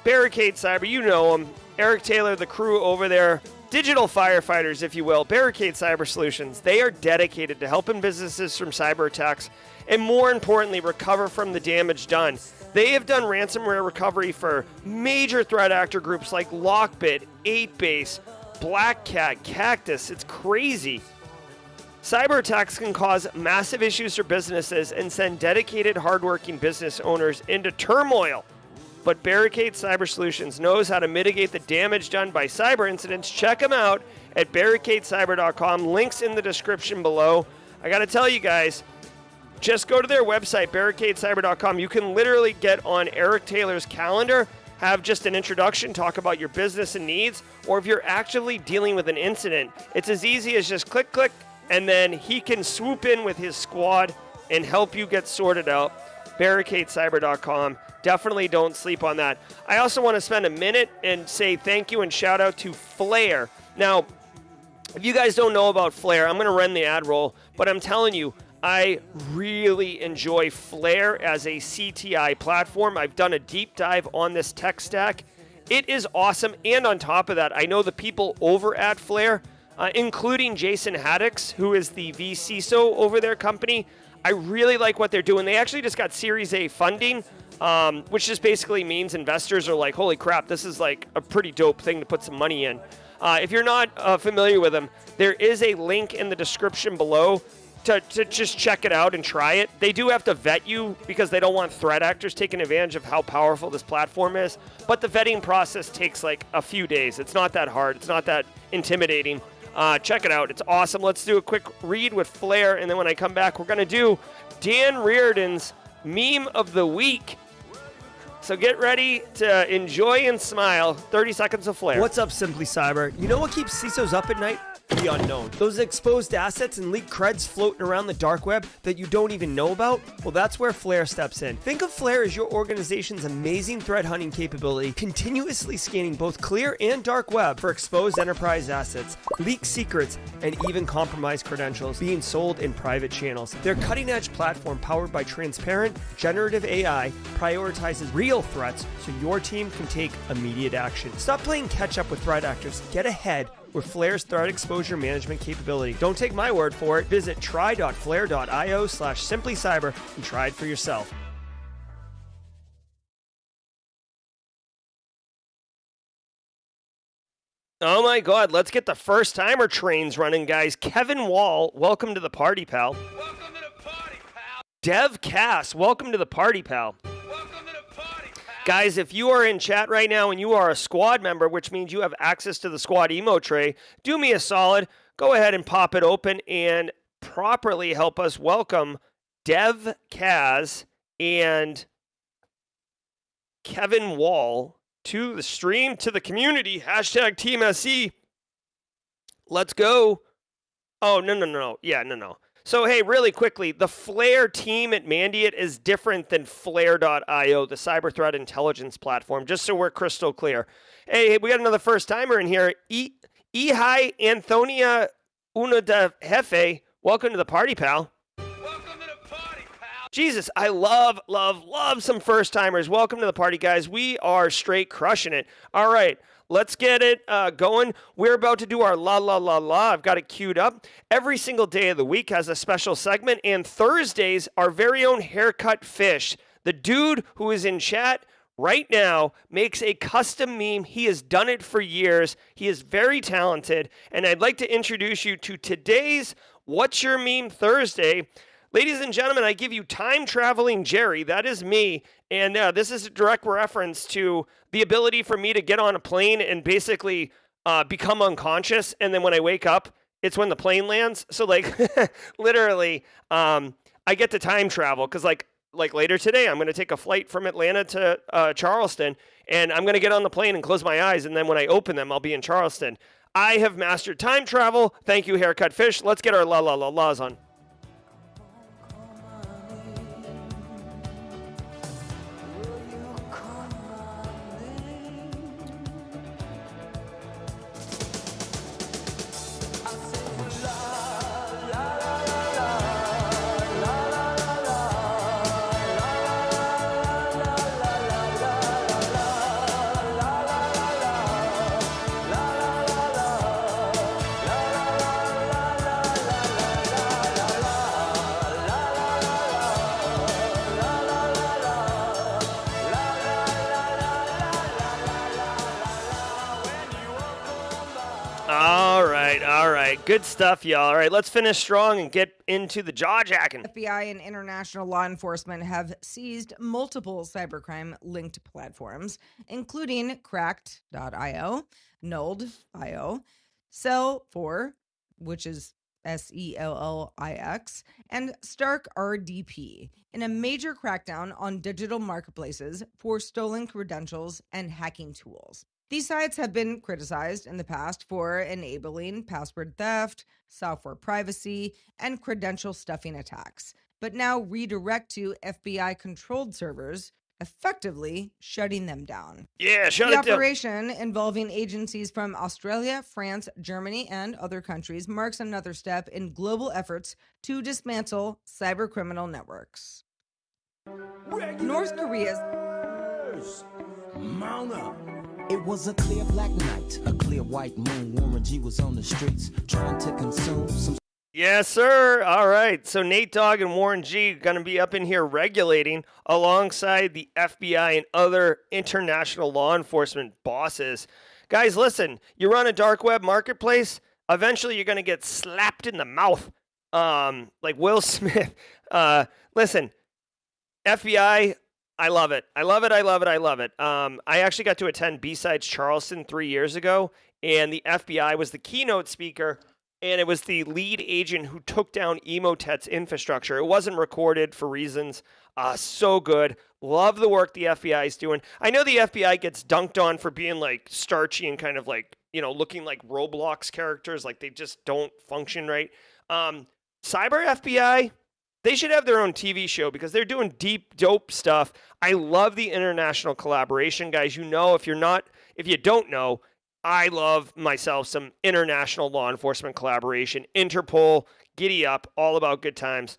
Barricade Cyber, you know them. Eric Taylor, the crew over there, digital firefighters, if you will, Barricade Cyber Solutions. They are dedicated to helping businesses from cyber attacks and, more importantly, recover from the damage done. They have done ransomware recovery for major threat actor groups like Lockbit, 8base, Black Cat, Cactus. It's crazy. Cyber attacks can cause massive issues for businesses and send dedicated, hardworking business owners into turmoil. But Barricade Cyber Solutions knows how to mitigate the damage done by cyber incidents. Check them out at barricadecyber.com. Links in the description below. I got to tell you guys, just go to their website, barricadecyber.com. You can literally get on Eric Taylor's calendar, have just an introduction, talk about your business and needs, or if you're actively dealing with an incident, it's as easy as just click, and then he can swoop in with his squad and help you get sorted out. Barricadecyber.com. Definitely don't sleep on that. I also want to spend a minute and say thank you and shout out to Flare. Now, if you guys don't know about Flare, I'm going to run the ad roll, but I'm telling you, I really enjoy Flare as a CTI platform. I've done a deep dive on this tech stack. It is awesome, and on top of that, I know the people over at Flare, including Jason Haddix, who is the vCISO over their company. I really like what they're doing. They actually just got Series A funding, which just basically means investors are like, holy crap, this is like a pretty dope thing to put some money in. If you're not familiar with them, there is a link in the description below to just check it out and try it. They do have to vet you because they don't want threat actors taking advantage of how powerful this platform is. But the vetting process takes like a few days. It's not that hard. It's not that intimidating. Check it out. It's awesome. Let's do a quick read with Flare, and then when I come back, we're going to do Dan Reardon's Meme of the Week. So get ready to enjoy and smile. 30 seconds of Flare. What's up, Simply Cyber? You know what keeps CISOs up at night? The unknown. Those exposed assets and leaked creds floating around the dark web that you don't even know about? Well, that's where Flare steps in. Think of Flare as your organization's amazing threat hunting capability, continuously scanning both clear and dark web for exposed enterprise assets, leaked secrets, and even compromised credentials being sold in private channels. Their cutting-edge platform, powered by transparent, generative AI, prioritizes real threats so your team can take immediate action. Stop playing catch-up with threat actors. Get ahead with Flare's threat exposure management capability. Don't take my word for it. Visit try.flare.io/simplycyber and try it for yourself. Oh my God, let's get the first timer trains running, guys. Kevin Wall, welcome to the party, pal. Welcome to the party, pal. Dev Cass, welcome to the party, pal. Welcome to the party, pal. Guys, if you are in chat right now and you are a squad member, which means you have access to the squad emo tray, do me a solid. Go ahead and pop it open and properly help us welcome Dev Kaz and Kevin Wall to the stream, to the community. Hashtag Team SE. Let's go. Oh, no. Yeah, no. So, hey, really quickly, the Flare team at Mandiant is different than Flare.io, the cyber threat intelligence platform, just so we're crystal clear. Hey, we got another first-timer in here. Ihai Antonia Una de Jefe, welcome to the party, pal. Welcome to the party, pal. Jesus, I love some first-timers. Welcome to the party, guys. We are straight crushing it. All right. Let's get it going. We're about to do our la la la la. I've got it queued up. Every single day of the week has a special segment, and Thursdays, our very own Haircut Fish, the dude who is in chat right now, makes a custom meme. He has done it for years. He is very talented, and I'd like to introduce you to today's What's Your Meme Thursday. Ladies and gentlemen, I give you Time Traveling Jerry. That is me. And this is a direct reference to the ability for me to get on a plane and basically become unconscious. And then when I wake up, it's when the plane lands. So, like, literally, I get to time travel because, like later today, I'm going to take a flight from Atlanta to Charleston. And I'm going to get on the plane and close my eyes. And then when I open them, I'll be in Charleston. I have mastered time travel. Thank you, Haircut Fish. Let's get our la la la la's on. right, good stuff, y'all. All right, let's finish strong and get into the jaw jacking. FBI and international law enforcement have seized multiple cybercrime linked platforms, including Cracked.io, Nulled.io, Cell4, which is SELLIX, and Stark RDP, in a major crackdown on digital marketplaces for stolen credentials and hacking tools. These sites have been criticized in the past for enabling password theft, software privacy, and credential stuffing attacks, but now redirect to FBI-controlled servers, effectively shutting them down. Yeah, shut The it down. operation, involving agencies from Australia, France, Germany, and other countries, marks another step in global efforts to dismantle cybercriminal networks. North Korea's Mount up. It was a clear black night, a clear white moon. Warren G was on the streets trying to consume some. Yes, sir. All right. So Nate Dogg and Warren G going to be up in here regulating alongside the FBI and other international law enforcement bosses. Guys, listen, you run a dark web marketplace, eventually you're going to get slapped in the mouth like Will Smith. Listen, FBI, I love it. I love it. I love it. I love it. I actually got to attend B-Sides Charleston 3 years ago, and the FBI was the keynote speaker, and it was the lead agent who took down Emotet's infrastructure. It wasn't recorded for reasons. So good. Love the work the FBI is doing. I know the FBI gets dunked on for being like starchy and kind of like, you know, looking like Roblox characters, like they just don't function right. Cyber FBI, they should have their own TV show because they're doing deep, dope stuff. I love the international collaboration, guys. You know, if you don't know, I love myself some international law enforcement collaboration. Interpol, giddy up, all about good times.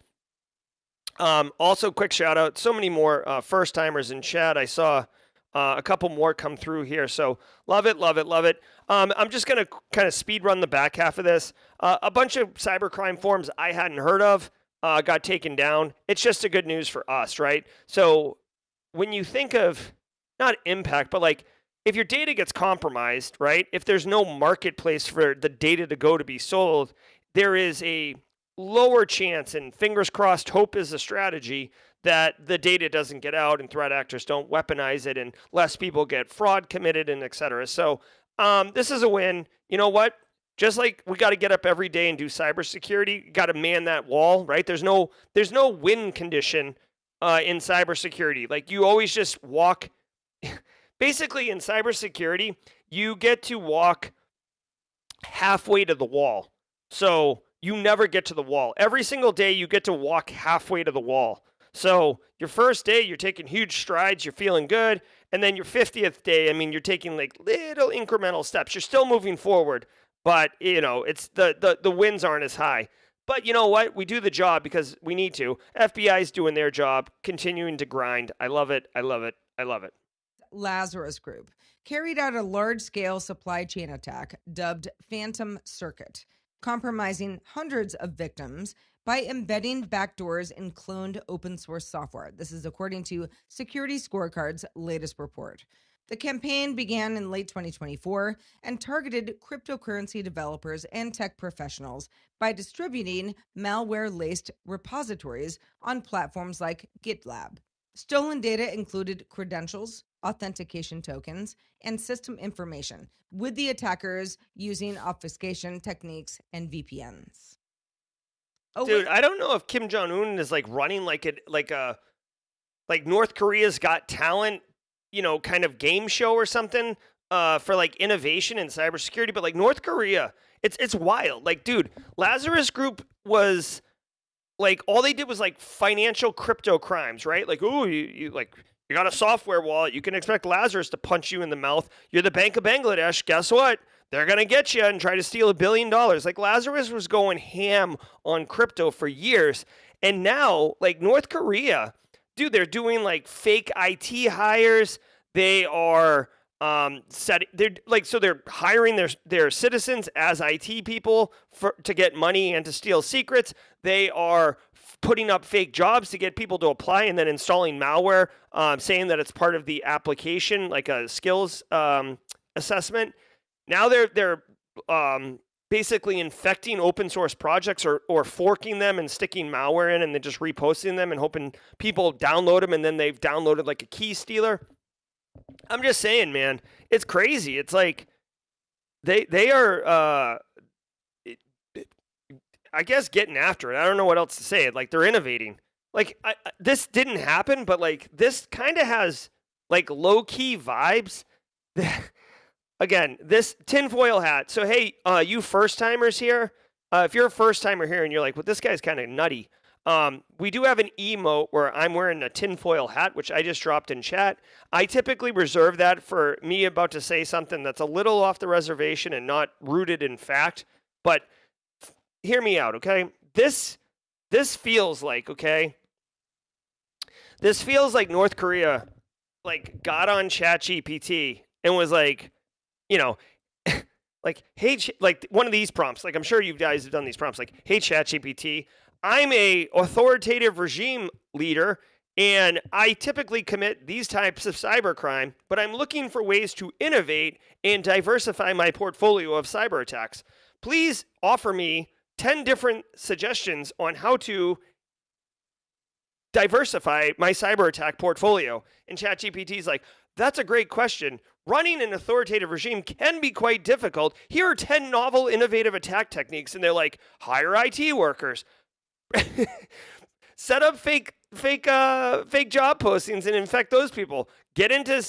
Also, quick shout out, so many more first timers in chat. I saw a couple more come through here, so love it, love it, love it. I'm just going to kind of speed run the back half of this. A bunch of cybercrime forums I hadn't heard of got taken down. It's just a good news for us, right? So when you think of, not impact, but like, if your data gets compromised, right, if there's no marketplace for the data to go to be sold, there is a lower chance, and fingers crossed, hope is a strategy, that the data doesn't get out and threat actors don't weaponize it and less people get fraud committed and et cetera. So this is a win. You know what? Just like we got to get up every day and do cybersecurity, you got to man that wall, right? There's no win condition in cybersecurity. Like you always just walk. Basically, in cybersecurity, you get to walk halfway to the wall. So you never get to the wall. Every single day, you get to walk halfway to the wall. So your first day, you're taking huge strides, you're feeling good. And then your 50th day, I mean, you're taking like little incremental steps. You're still moving forward, but, you know, it's the wins aren't as high. But you know what? We do the job because we need to. FBI's doing their job, continuing to grind. I love it. I love it. I love it. Lazarus Group carried out a large-scale supply chain attack dubbed Phantom Circuit, compromising hundreds of victims by embedding backdoors in cloned open-source software. This is according to Security Scorecard's latest report. The campaign began in late 2024 and targeted cryptocurrency developers and tech professionals by distributing malware-laced repositories on platforms like GitLab. Stolen data included credentials, authentication tokens, and system information, with the attackers using obfuscation techniques and VPNs. Oh, Dude, I don't know if Kim Jong-un is like running like North Korea's Got Talent, you know, kind of game show or something for like innovation in cybersecurity. But like North Korea, it's wild. Like, dude, Lazarus Group was like, all they did was like financial crypto crimes, right? Like, ooh, you got a software wallet. You can expect Lazarus to punch you in the mouth. You're the Bank of Bangladesh. Guess what? They're going to get you and try to steal $1 billion. Like Lazarus was going ham on crypto for years. And now, like North Korea, dude, they're doing like fake IT hires. They are they're hiring their citizens as IT people to get money and to steal secrets. They are putting up fake jobs to get people to apply and then installing malware, saying that it's part of the application, like a skills assessment. Now they're basically infecting open source projects or forking them and sticking malware in and then just reposting them and hoping people download them and then they've downloaded like a key stealer. I'm just saying, man, it's crazy. It's like they are, I guess, getting after it. I don't know what else to say. Like they're innovating. Like this didn't happen, but like this kind of has like low key vibes. Again, this tinfoil hat. So, hey, you first timers here, if you're a first timer here and you're like, well, this guy's kind of nutty, we do have an emote where I'm wearing a tinfoil hat, which I just dropped in chat. I typically reserve that for me about to say something that's a little off the reservation and not rooted in fact. But hear me out, okay? This feels like, okay? This feels like North Korea, like, got on ChatGPT and was like, you know, like, hey, like one of these prompts, like I'm sure you guys have done these prompts, like, hey, ChatGPT, I'm a authoritative regime leader, and I typically commit these types of cybercrime, but I'm looking for ways to innovate and diversify my portfolio of cyber attacks. Please offer me 10 different suggestions on how to diversify my cyber attack portfolio. And ChatGPT is like, that's a great question. Running an authoritative regime can be quite difficult. Here are 10 novel, innovative attack techniques. And they're like, hire IT workers, set up fake job postings and infect those people, get into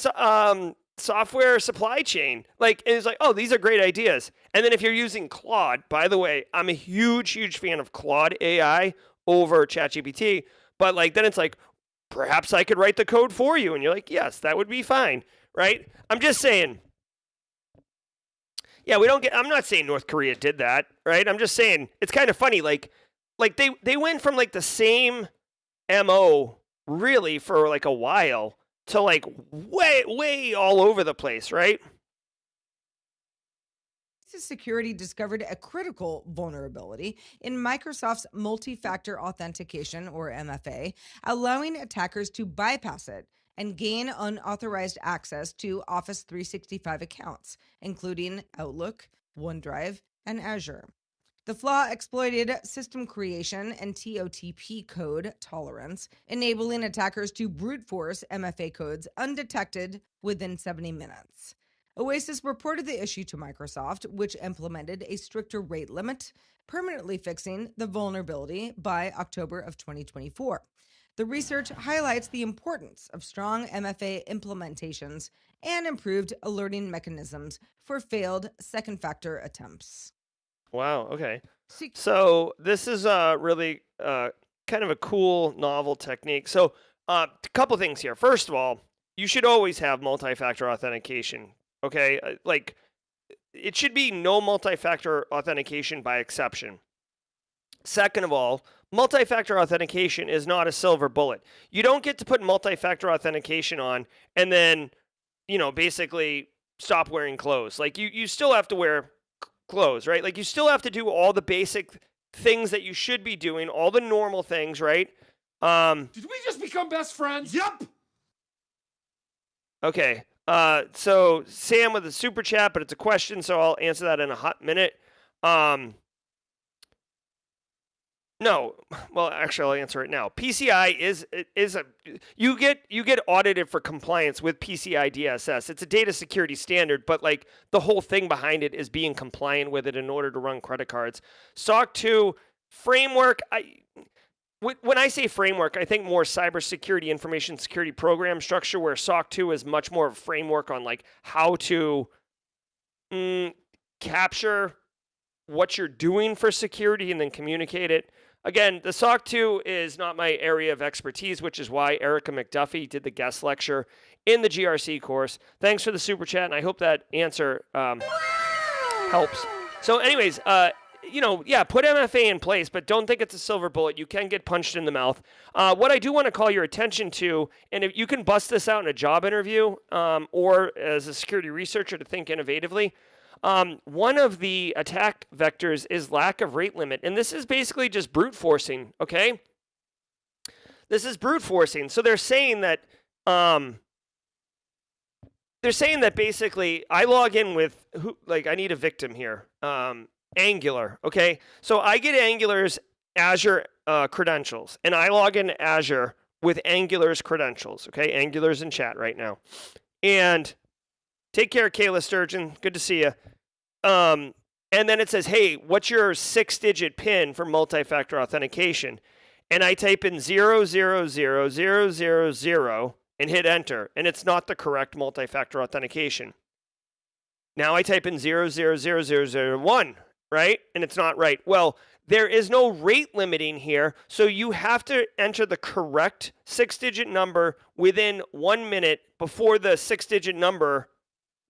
software supply chain. Like, and it's like, oh, these are great ideas. And then if you're using Claude, by the way, I'm a huge fan of Claude AI over ChatGPT. But like, then it's like, perhaps I could write the code for you. And you're like, yes, that would be fine. Right? I'm just saying, yeah, I'm not saying North Korea did that, right? I'm just saying it's kind of funny. Like they went from like the same MO really for like a while to like way all over the place, right? Security discovered a critical vulnerability in Microsoft's multi-factor authentication, or MFA, allowing attackers to bypass it and gain unauthorized access to Office 365 accounts, including Outlook, OneDrive, and Azure. The flaw exploited system creation and TOTP code tolerance, enabling attackers to brute force MFA codes undetected within 70 minutes. Oasis reported the issue to Microsoft, which implemented a stricter rate limit, permanently fixing the vulnerability by October of 2024. The research highlights the importance of strong MFA implementations and improved alerting mechanisms for failed second-factor attempts. Wow, okay. So this is really kind of a cool, novel technique. So a couple things here. First of all, you should always have multi-factor authentication. Okay, like it should be no multi-factor authentication by exception. Second of all, multi-factor authentication is not a silver bullet. You don't get to put multi-factor authentication on and then, basically stop wearing clothes. Like you still have to wear clothes, right? Like you still have to do all the basic things that you should be doing, all the normal things, right? Did we just become best friends? Yep. Okay. So Sam with a super chat, but it's a question, so I'll answer that in a hot minute. No, well, actually, I'll answer it now. PCI is you get audited for compliance with PCI DSS. It's a data security standard, but like the whole thing behind it is being compliant with it in order to run credit cards. SOC 2 framework. When I say framework, I think more cybersecurity, information security program structure, where SOC 2 is much more of a framework on like how to capture what you're doing for security and then communicate it. Again, the SOC 2 is not my area of expertise, which is why Erica McDuffie did the guest lecture in the GRC course. Thanks for the super chat, and I hope that answer helps. So anyways, put MFA in place, but don't think it's a silver bullet. You can get punched in the mouth. What I do want to call your attention to, and if you can bust this out in a job interview or as a security researcher to think innovatively, one of the attack vectors is lack of rate limit, and this is basically just brute forcing, okay? This is brute forcing. So they're saying that basically I log in with I need a victim here. Angular. Okay, so I get Angular's Azure credentials, and I log in Azure with Angular's credentials. Okay, Angular's in chat right now, and take care, Kayla Sturgeon. Good to see you. And then it says, hey, what's your 6-digit PIN for multi-factor authentication? And I type in 0000000 and hit enter, and it's not the correct multi-factor authentication. Now I type in 0000001, right? And it's not right. Well, there is no rate limiting here, so you have to enter the correct 6-digit number within 1 minute before the 6-digit number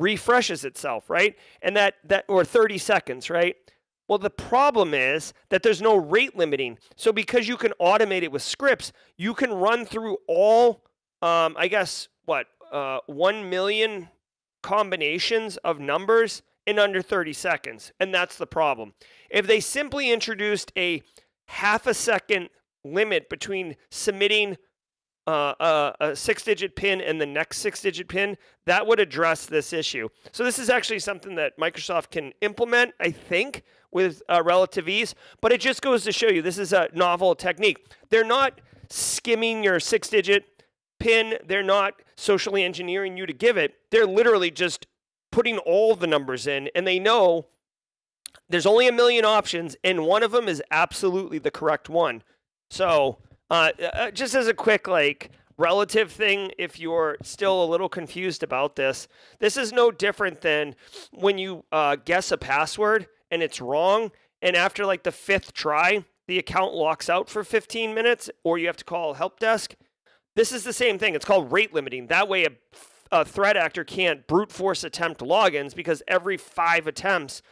refreshes itself, right? And that or 30 seconds, right? Well, the problem is that there's no rate limiting. So because you can automate it with scripts, you can run through all, 1 million combinations of numbers in under 30 seconds. And that's the problem. If they simply introduced a half a second limit between submitting a 6-digit PIN and the next 6-digit PIN, that would address this issue. So this is actually something that Microsoft can implement, I think, with relative ease. But it just goes to show you this is a novel technique. They're not skimming your 6-digit PIN. They're not socially engineering you to give it. They're literally just putting all the numbers in, and they know there's only 1 million options, and one of them is absolutely the correct one. So just as a quick relative thing, if you're still a little confused about this, this is no different than when you guess a password and it's wrong, and after the 5th try, the account locks out for 15 minutes, or you have to call a help desk. This is the same thing. It's called rate limiting. That way a threat actor can't brute force attempt logins, because every 5 attempts,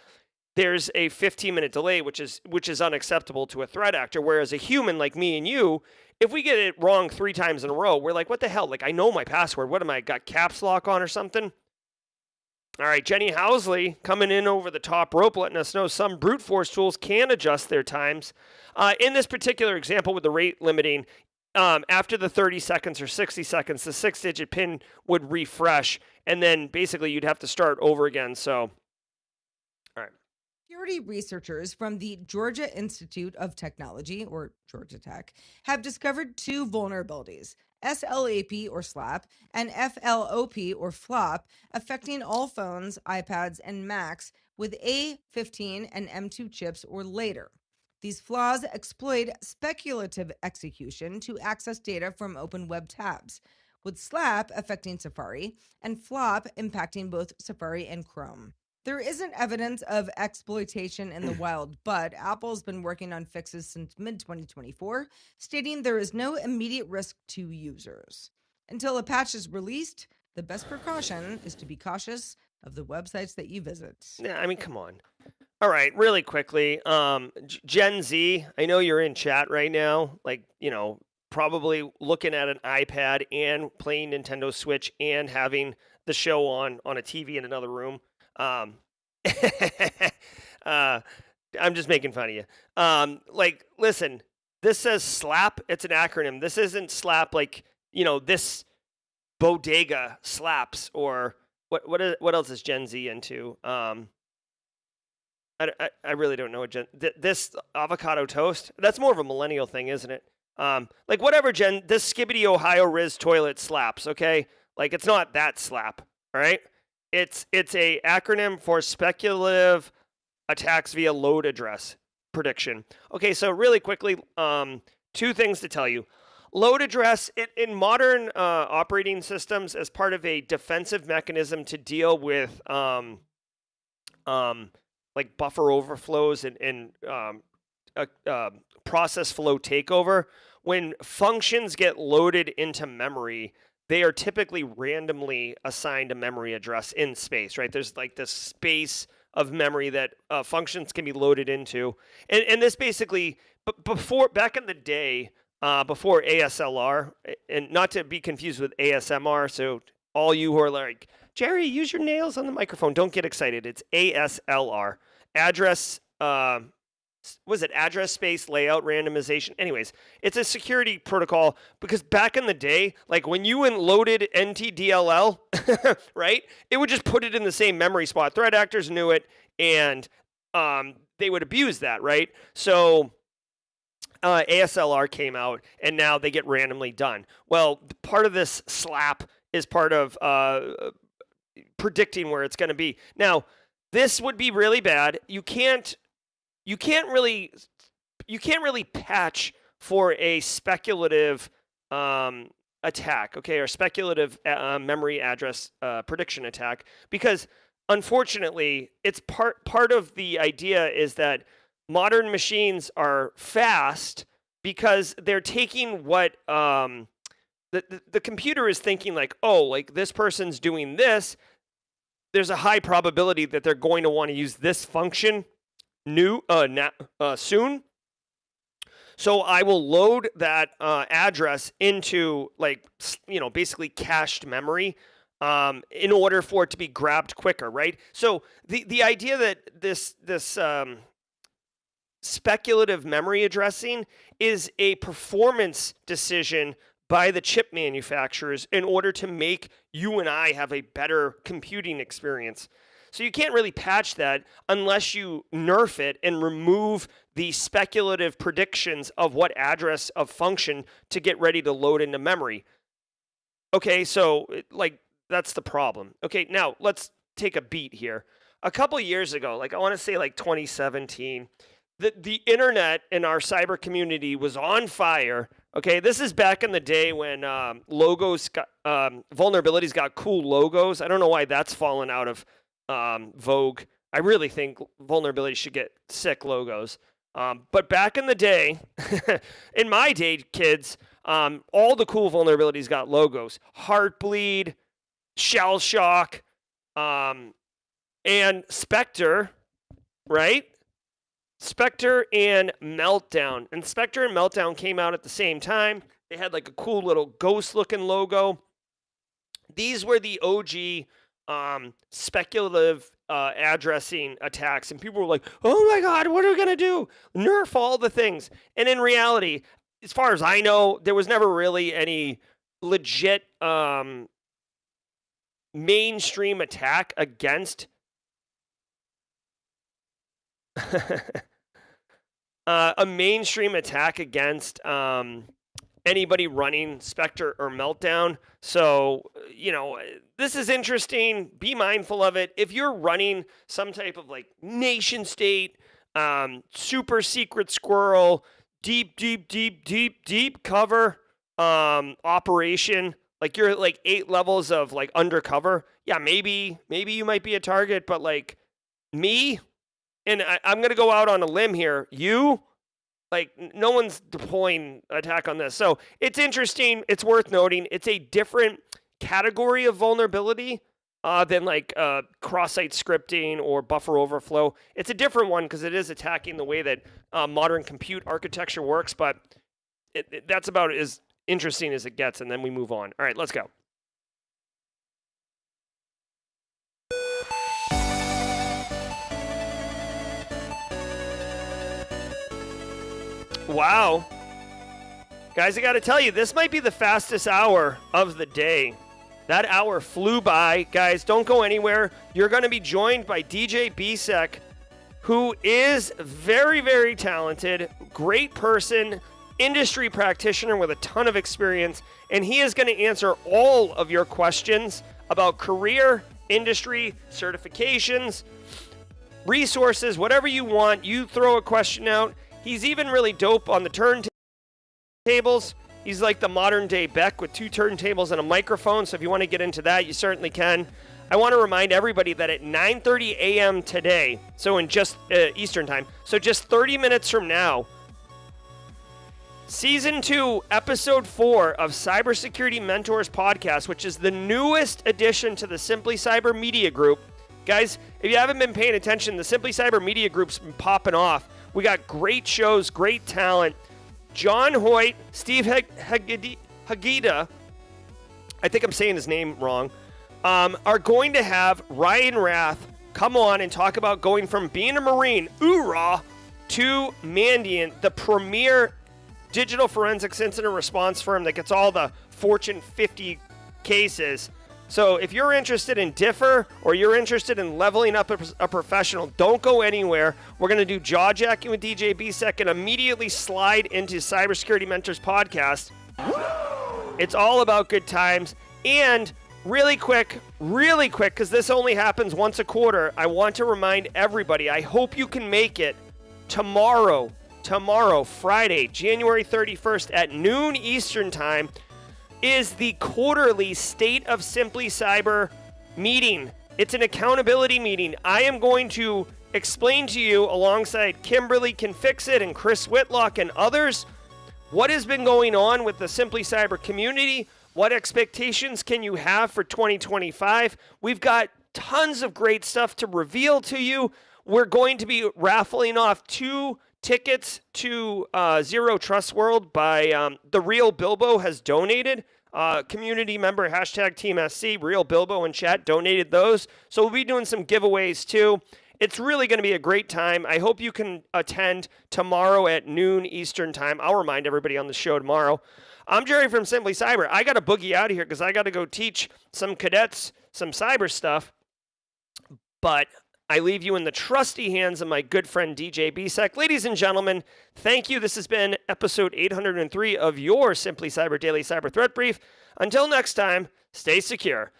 there's a 15-minute delay, which is unacceptable to a threat actor. Whereas a human like me and you, if we get it wrong 3 times in a row, we're like, what the hell? I know my password. What am I, got caps lock on or something? All right, Jenny Housley coming in over the top rope, letting us know some brute force tools can adjust their times. In this particular example with the rate limiting, after the 30 seconds or 60 seconds, the 6-digit PIN would refresh, and then basically you'd have to start over again. So, all right. Security researchers from the Georgia Institute of Technology, or Georgia Tech, have discovered 2 vulnerabilities, SLAP or SLAP and FLOP or FLOP, affecting all phones, iPads, and Macs with A15 and M2 chips or later. These flaws exploit speculative execution to access data from open web tabs, with SLAP affecting Safari and FLOP impacting both Safari and Chrome. There isn't evidence of exploitation in the wild, but Apple's been working on fixes since mid-2024, stating there is no immediate risk to users. Until a patch is released, the best precaution is to be cautious of the websites that you visit. Yeah, I mean, come on. All right, really quickly, Gen Z, I know you're in chat right now, probably looking at an iPad and playing Nintendo Switch and having the show on a TV in another room. I'm just making fun of you. Listen, this says SLAP. It's an acronym. This isn't SLAP this bodega slaps, or what else is Gen Z into? I really don't know what this avocado toast. That's more of a millennial thing, isn't it? Whatever, this Skibbity Ohio Riz toilet slaps. Okay, it's not that slap. All right. It's a acronym for speculative attacks via load address prediction. Okay, so really quickly, 2 things to tell you. Load address in modern operating systems as part of a defensive mechanism to deal with buffer overflows and process flow takeover. When functions get loaded into memory, they are typically randomly assigned a memory address in space, right? There's this space of memory that functions can be loaded into. And this basically, back in the day, before ASLR, and not to be confused with ASMR, so all you who are like, Jerry, use your nails on the microphone, don't get excited. It's ASLR. Address address space layout randomization. Anyways, it's a security protocol, because back in the day, when you loaded NTDLL, right, it would just put it in the same memory spot. Threat actors knew it, and they would abuse that, right? So ASLR came out, and now they get randomly done. Well, part of this slap is part of predicting where it's going to be. Now, this would be really bad. You can't really patch for a speculative attack, okay, or speculative memory address prediction attack, because unfortunately, it's part of the idea is that modern machines are fast because they're taking what the computer is thinking, like, oh, like this person's doing this. There's a high probability that they're going to want to use this function soon. So I will load that address into, like, basically cached memory in order for it to be grabbed quicker, right? So the idea that this speculative memory addressing is a performance decision by the chip manufacturers in order to make you and I have a better computing experience. So you can't really patch that unless you nerf it and remove the speculative predictions of what address of function to get ready to load into memory. Okay, so like that's the problem. Okay, now let's take a beat here. A couple years ago, like I want to say like 2017, the internet in our cyber community was on fire. Okay, this is back in the day when vulnerabilities got cool logos. I don't know why that's fallen out of vogue. I really think vulnerabilities should get sick logos. But back in the day, in my day, kids, all the cool vulnerabilities got logos. Heartbleed, Shell Shock, and Spectre, right? Spectre and Meltdown. And Spectre and Meltdown came out at the same time. They had like a cool little ghost-looking logo. These were the OG speculative addressing attacks. And people were like, oh my God, what are we going to do? Nerf all the things. And in reality, as far as I know, there was never really any legit mainstream attack against a mainstream attack against anybody running Spectre or Meltdown. So, this is interesting. Be mindful of it. If you're running some type of like nation state, super secret squirrel, deep cover operation, like you're at like 8 levels of like undercover, yeah, maybe you might be a target, but like me, and I'm going to go out on a limb here. No one's deploying attack on this. So it's interesting. It's worth noting. It's a different category of vulnerability than like cross-site scripting or buffer overflow. It's a different one because it is attacking the way that modern compute architecture works, but that's about as interesting as it gets, and then we move on. All right, let's go. Wow. Guys, I got to tell you, this might be the fastest hour of the day. That hour flew by. Guys, don't go anywhere. You're going to be joined by DJ Bisek, who is very, very talented, great person, industry practitioner with a ton of experience, and he is going to answer all of your questions about career, industry, certifications, resources, whatever you want. You throw a question out. He's even really dope on the turntables. He's like the modern day Beck with 2 turntables and a microphone. So if you want to get into that, you certainly can. I want to remind everybody that at 9:30 a.m. today, so in just Eastern time, so just 30 minutes from now, Season 2, Episode 4 of Cybersecurity Mentors Podcast, which is the newest addition to the Simply Cyber Media Group. Guys, if you haven't been paying attention, the Simply Cyber Media Group's been popping off. We got great shows, great talent. John Hoyt, Steve Hagida, I think I'm saying his name wrong, are going to have Ryan Rath come on and talk about going from being a Marine, oorah, to Mandiant, the premier digital forensics incident response firm that gets all the Fortune 50 cases. So if you're interested in differ or you're interested in leveling up a professional, don't go anywhere. We're going to do jaw jacking with DJ BSEC and immediately slide into Cybersecurity Mentors podcast. It's all about good times. And really quick, because this only happens once a quarter, I want to remind everybody, I hope you can make it tomorrow, Friday, January 31st at noon Eastern time, is the quarterly State of Simply Cyber meeting. It's an accountability meeting. I am going to explain to you, alongside Kimberly Can Fix It and Chris Whitlock and others, what has been going on with the Simply Cyber community. What expectations can you have for 2025? We've got tons of great stuff to reveal to you. We're going to be raffling off 2 tickets to Zero Trust World by The Real Bilbo has donated. Community member, #TeamSC, Real Bilbo in chat donated those. So we'll be doing some giveaways too. It's really going to be a great time. I hope you can attend tomorrow at noon Eastern time. I'll remind everybody on the show tomorrow. I'm Jerry from Simply Cyber. I got to boogie out of here because I got to go teach some cadets some cyber stuff. But I leave you in the trusty hands of my good friend DJ BSEC. Ladies and gentlemen, thank you. This has been episode 803 of your Simply Cyber Daily Cyber Threat Brief. Until next time, stay secure.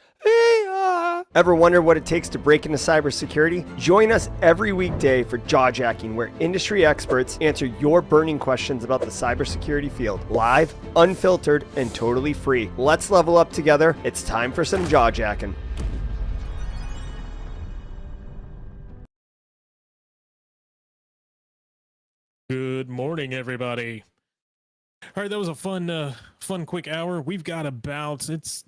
Ever wonder what it takes to break into cybersecurity? Join us every weekday for Jaw Jacking, where industry experts answer your burning questions about the cybersecurity field. Live, unfiltered, and totally free. Let's level up together. It's time for some Jaw Jacking. Good morning, everybody. All right, that was a fun quick hour. We've got it's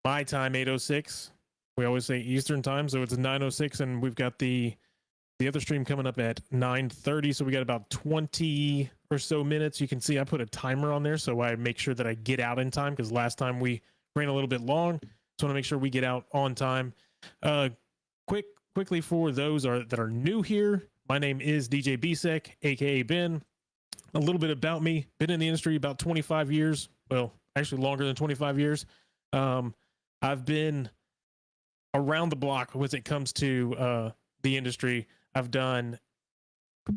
my time, 8:06. We always say Eastern time, so it's 9:06, and we've got the other stream coming up at 9:30. So we got about 20 or so minutes. You can see I put a timer on there, so I make sure that I get out in time, because last time we ran a little bit long. So I want to make sure we get out on time. Quickly for those that are new here, my name is DJ BSEC, aka Ben. A little bit about me: been in the industry about 25 years. Well, actually longer than 25 years. I've been around the block when it comes to the industry. I've done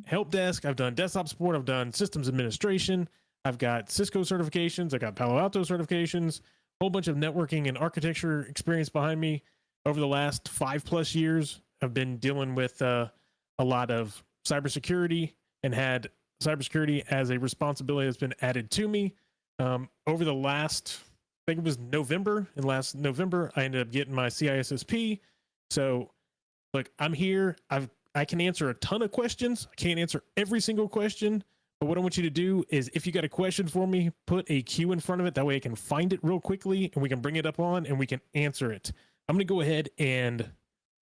help desk, I've done desktop support, I've done systems administration, I've got Cisco certifications, I got Palo Alto certifications, a whole bunch of networking and architecture experience behind me. Over the last 5+ years, I've been dealing with a lot of cybersecurity and had cybersecurity as a responsibility that's been added to me. Over the last, I think it was November, and last November, I ended up getting my CISSP. So, look, I'm here. I can answer a ton of questions. I can't answer every single question, but what I want you to do is, if you got a question for me, put a Q in front of it. That way I can find it real quickly, and we can bring it up on, and we can answer it. I'm going to go ahead and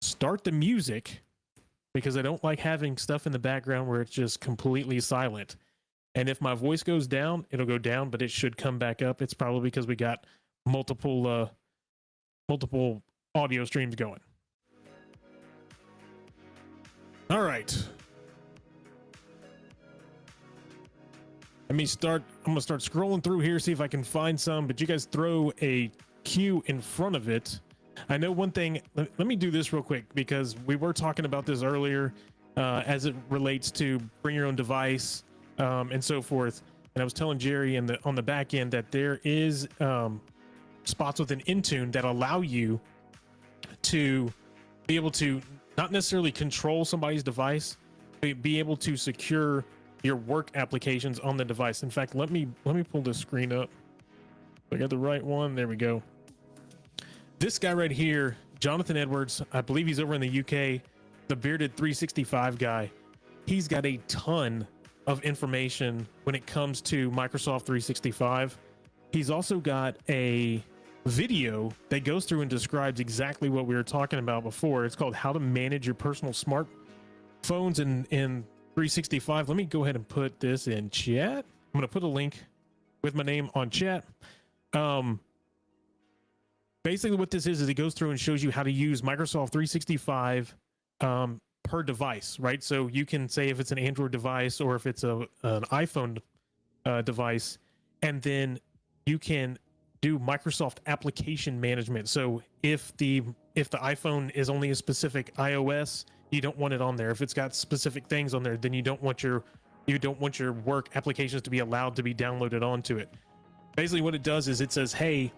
start the music, because I don't like having stuff in the background where it's just completely silent. And if my voice goes down, it'll go down, but it should come back up. It's probably because we got multiple audio streams going. All right. Let me start. I'm going to start scrolling through here, see if I can find some, but you guys throw a Q in front of it. I know one thing. Let me do this real quick, because we were talking about this earlier as it relates to bring your own device and so forth. And I was telling Jerry on the back end that there is spots within Intune that allow you to be able to not necessarily control somebody's device, but be able to secure your work applications on the device. In fact, let me pull this screen up. I got the right one. There we go. This guy right here, Jonathan Edwards, I believe he's over in the UK, the bearded 365 guy. He's got a ton of information when it comes to Microsoft 365. He's also got a video that goes through and describes exactly what we were talking about before. It's called How to Manage Your Personal Smartphones in 365. Let me go ahead and put this in chat. I'm going to put a link with my name on chat. Basically what this is it goes through and shows you how to use Microsoft 365 per device, right? So you can say if it's an Android device or if it's an iPhone device, and then you can do Microsoft application management. So if the iPhone is only a specific iOS, you don't want it on there. If it's got specific things on there, then you don't want your work applications to be allowed to be downloaded onto it. Basically what it does is it says, hey,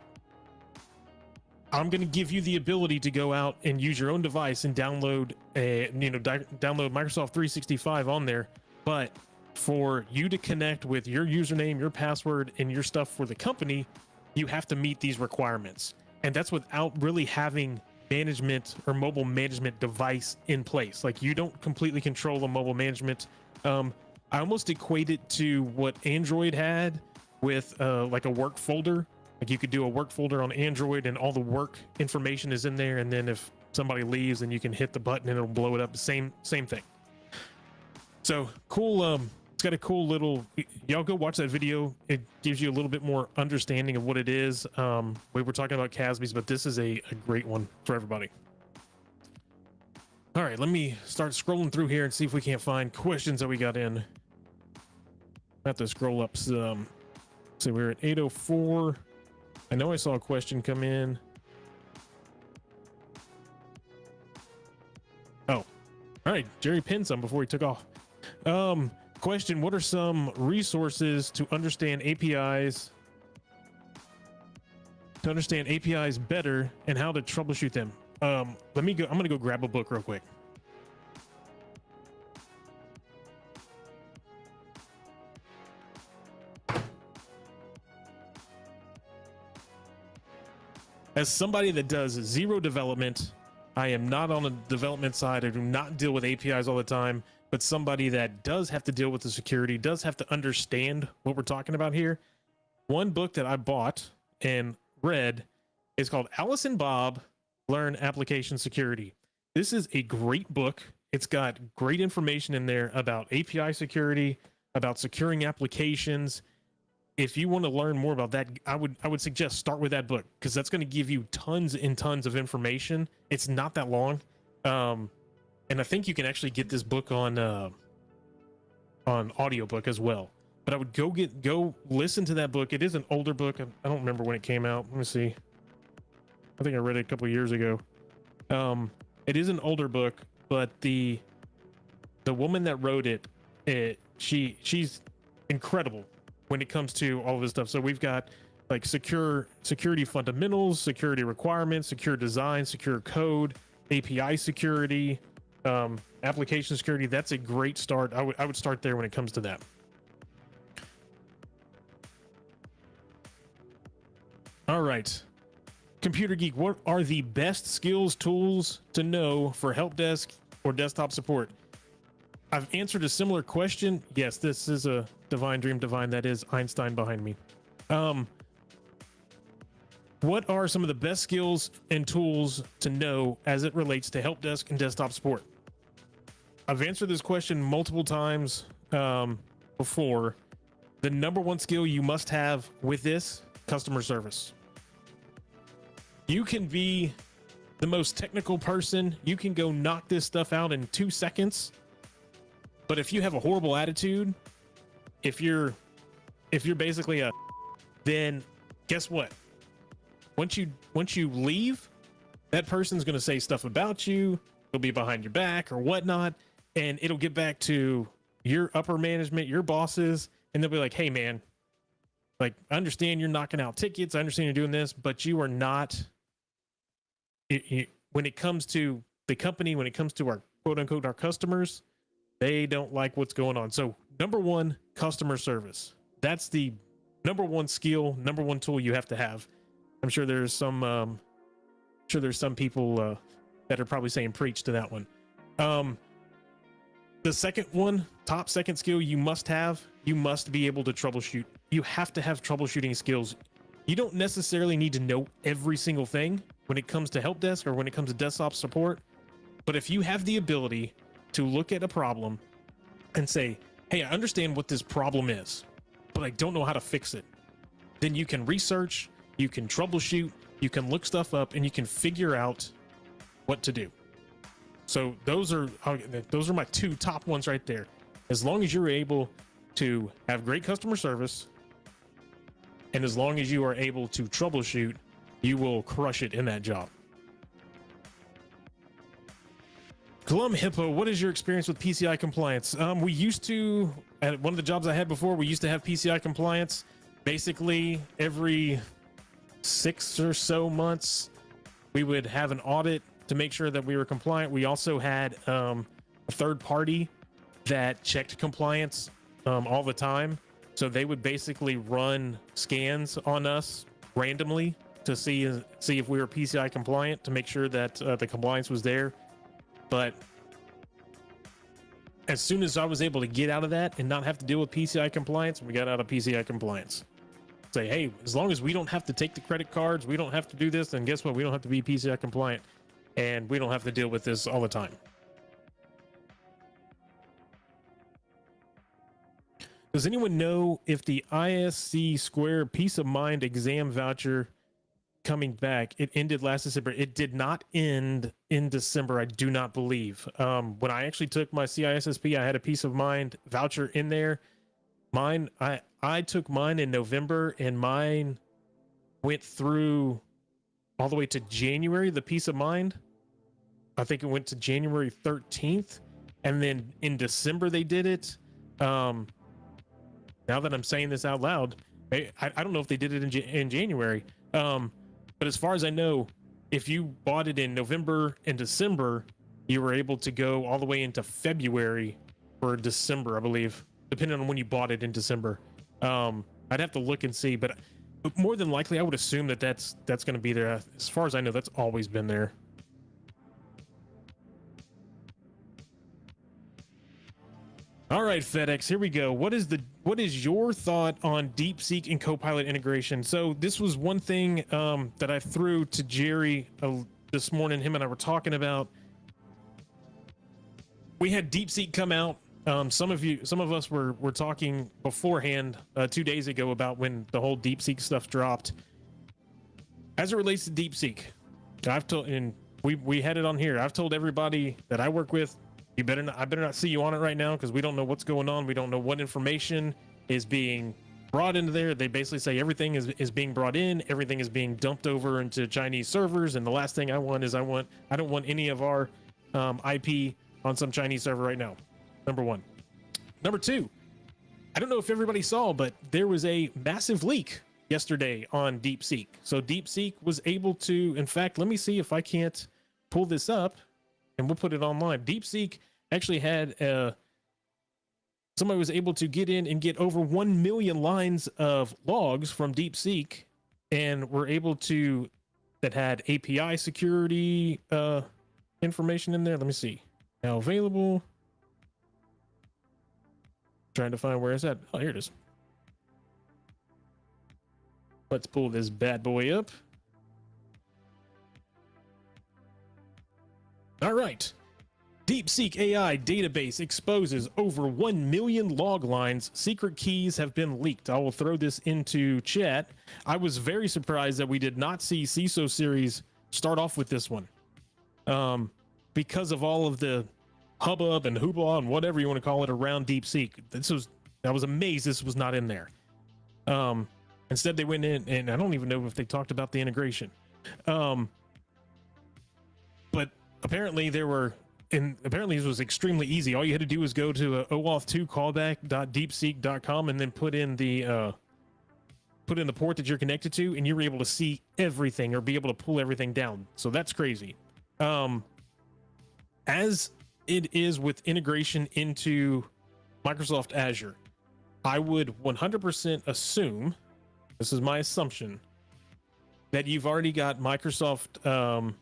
I'm going to give you the ability to go out and use your own device and download download Microsoft 365 on there, but for you to connect with your username, your password, and your stuff for the company, you have to meet these requirements. And that's without really having management or mobile management device in place. Like, you don't completely control the mobile management. I almost equate it to what Android had with like a work folder. Like, you could do a work folder on Android and all the work information is in there, and then if somebody leaves, then you can hit the button and it'll blow it up. Same thing. So cool. It's got a cool little, y'all go watch that video. It gives you a little bit more understanding of what it is. We were talking about CASBs, but this is a great one for everybody. All right, let me start scrolling through here and see if we can't find questions that we got in. I have to scroll up some. So we're at 8:04. I know I saw a question come in. Oh, all right. Jerry pinned some before he took off. Question: what are some resources to understand APIs better and how to troubleshoot them? Let me go. I'm gonna go grab a book real quick. As somebody that does zero development, I am not on the development side. I do not deal with APIs all the time, but somebody that does have to deal with the security, does have to understand what we're talking about here. One book that I bought and read is called Alice and Bob Learn Application Security. This is a great book. It's got great information in there about API security, about securing applications. If you want to learn more about that, I would suggest start with that book, because that's going to give you tons and tons of information. It's not that long. And I think you can actually get this book on audiobook as well. But I would go listen to that book. It is an older book. I don't remember when it came out. Let me see. I think I read it a couple of years ago. It is an older book, but the woman that wrote it, she's incredible when it comes to all of this stuff. So we've got like security fundamentals, security requirements, secure design, secure code, API security, application security. That's a great start. I would start there when it comes to that. All right. Computer Geek, what are the best skills tools to know for help desk or desktop support? I've answered a similar question. Yes, this is a Divine Dream Divine. That is Einstein behind me. What are some of the best skills and tools to know as it relates to help desk and desktop support? I've answered this question multiple times before. The number one skill you must have with this: customer service. You can be the most technical person. You can go knock this stuff out in 2 seconds. But if you have a horrible attitude, if you're basically then guess what? Once you leave, that person's going to say stuff about you. It'll be behind your back or whatnot, and it'll get back to your upper management, your bosses, and they'll be like, "Hey, man, like, I understand you're knocking out tickets. I understand you're doing this, but you are not." When it comes to the company, when it comes to our quote unquote our customers, they don't like what's going on. So number one, customer service. That's the number one skill, number one tool you have to have. I'm sure there's some people that are probably saying preach to that one. The second one, top second skill you must be able to troubleshoot. You have to have troubleshooting skills. You don't necessarily need to know every single thing when it comes to help desk or when it comes to desktop support. But if you have the ability to look at a problem and say, "Hey, I understand what this problem is, but I don't know how to fix it," then you can research, you can troubleshoot, you can look stuff up, and you can figure out what to do. So those are my two top ones right there. As long as you're able to have great customer service And as long as you are able to troubleshoot, you will crush it in that job. Glum Hippo, what is your experience with PCI compliance? We used to, at one of the jobs I had before, we used to have PCI compliance. Basically, every 6 or so months, we would have an audit to make sure that we were compliant. We also had a third party that checked compliance all the time. So they would basically run scans on us randomly to see if we were PCI compliant, to make sure that the compliance was there. But as soon as I was able to get out of that and not have to deal with PCI compliance, we got out of PCI compliance. Say, hey, as long as we don't have to take the credit cards, we don't have to do this, then guess what? We don't have to be PCI compliant, and we don't have to deal with this all the time. Does anyone know if the ISC Square Peace of Mind exam voucher coming back? It ended last December. It did not end in December, I do not believe. When I actually took my CISSP, I had a Peace of Mind voucher in there. Mine, I took mine in November, and mine went through all the way to January, the Peace of Mind. I think it went to January 13th, and then in December they did it. Now that I'm saying this out loud, I don't know if they did it in January. But as far as I know, if you bought it in November and December, you were able to go all the way into February or December, I believe, depending on when you bought it in December. I'd have to look and see, but more than likely, I would assume that that's going to be there. As far as I know, that's always been there. All right, FedEx, here we go. What is your thought on DeepSeek and Copilot integration? So this was one thing that I threw to Jerry this morning. Him and I were talking about. We had DeepSeek come out. Some of us were talking beforehand 2 days ago about when the whole DeepSeek stuff dropped. As it relates to DeepSeek, I've told, and we had it on here. I've told everybody that I work with, I better not see you on it right now, because we don't know what's going on. We don't know what information is being brought into there. They basically say everything is being brought in, everything is being dumped over into Chinese servers, and the last thing I want is I don't want any of our IP on some Chinese server right now. Number one. Number two, I don't know if everybody saw, but there was a massive leak yesterday on DeepSeek. So DeepSeek was able to, in fact, let me see if I can't pull this up, and we'll put it online. DeepSeek actually had somebody was able to get in and get over 1 million lines of logs from DeepSeek, and were able to, that had API security information in there. Let me see. Now available. Trying to find where it's at. Oh, here it is. Let's pull this bad boy up. All right. DeepSeek AI database exposes over 1 million log lines. Secret keys have been leaked. I will throw this into chat. I was very surprised that we did not see CISO series start off with this one. Because of all of the hubbub and hoopla and whatever you want to call it around DeepSeek. I was amazed this was not in there. Instead, they went in, and I don't even know if they talked about the integration. But apparently apparently this was extremely easy. All you had to do was go to OAuth2 callback.deepseek.com and then put in the port that you're connected to, and you were able to see everything or be able to pull everything down. So that's crazy. As it is with integration into Microsoft Azure, I would 100% assume, this is my assumption, that you've already got Microsoft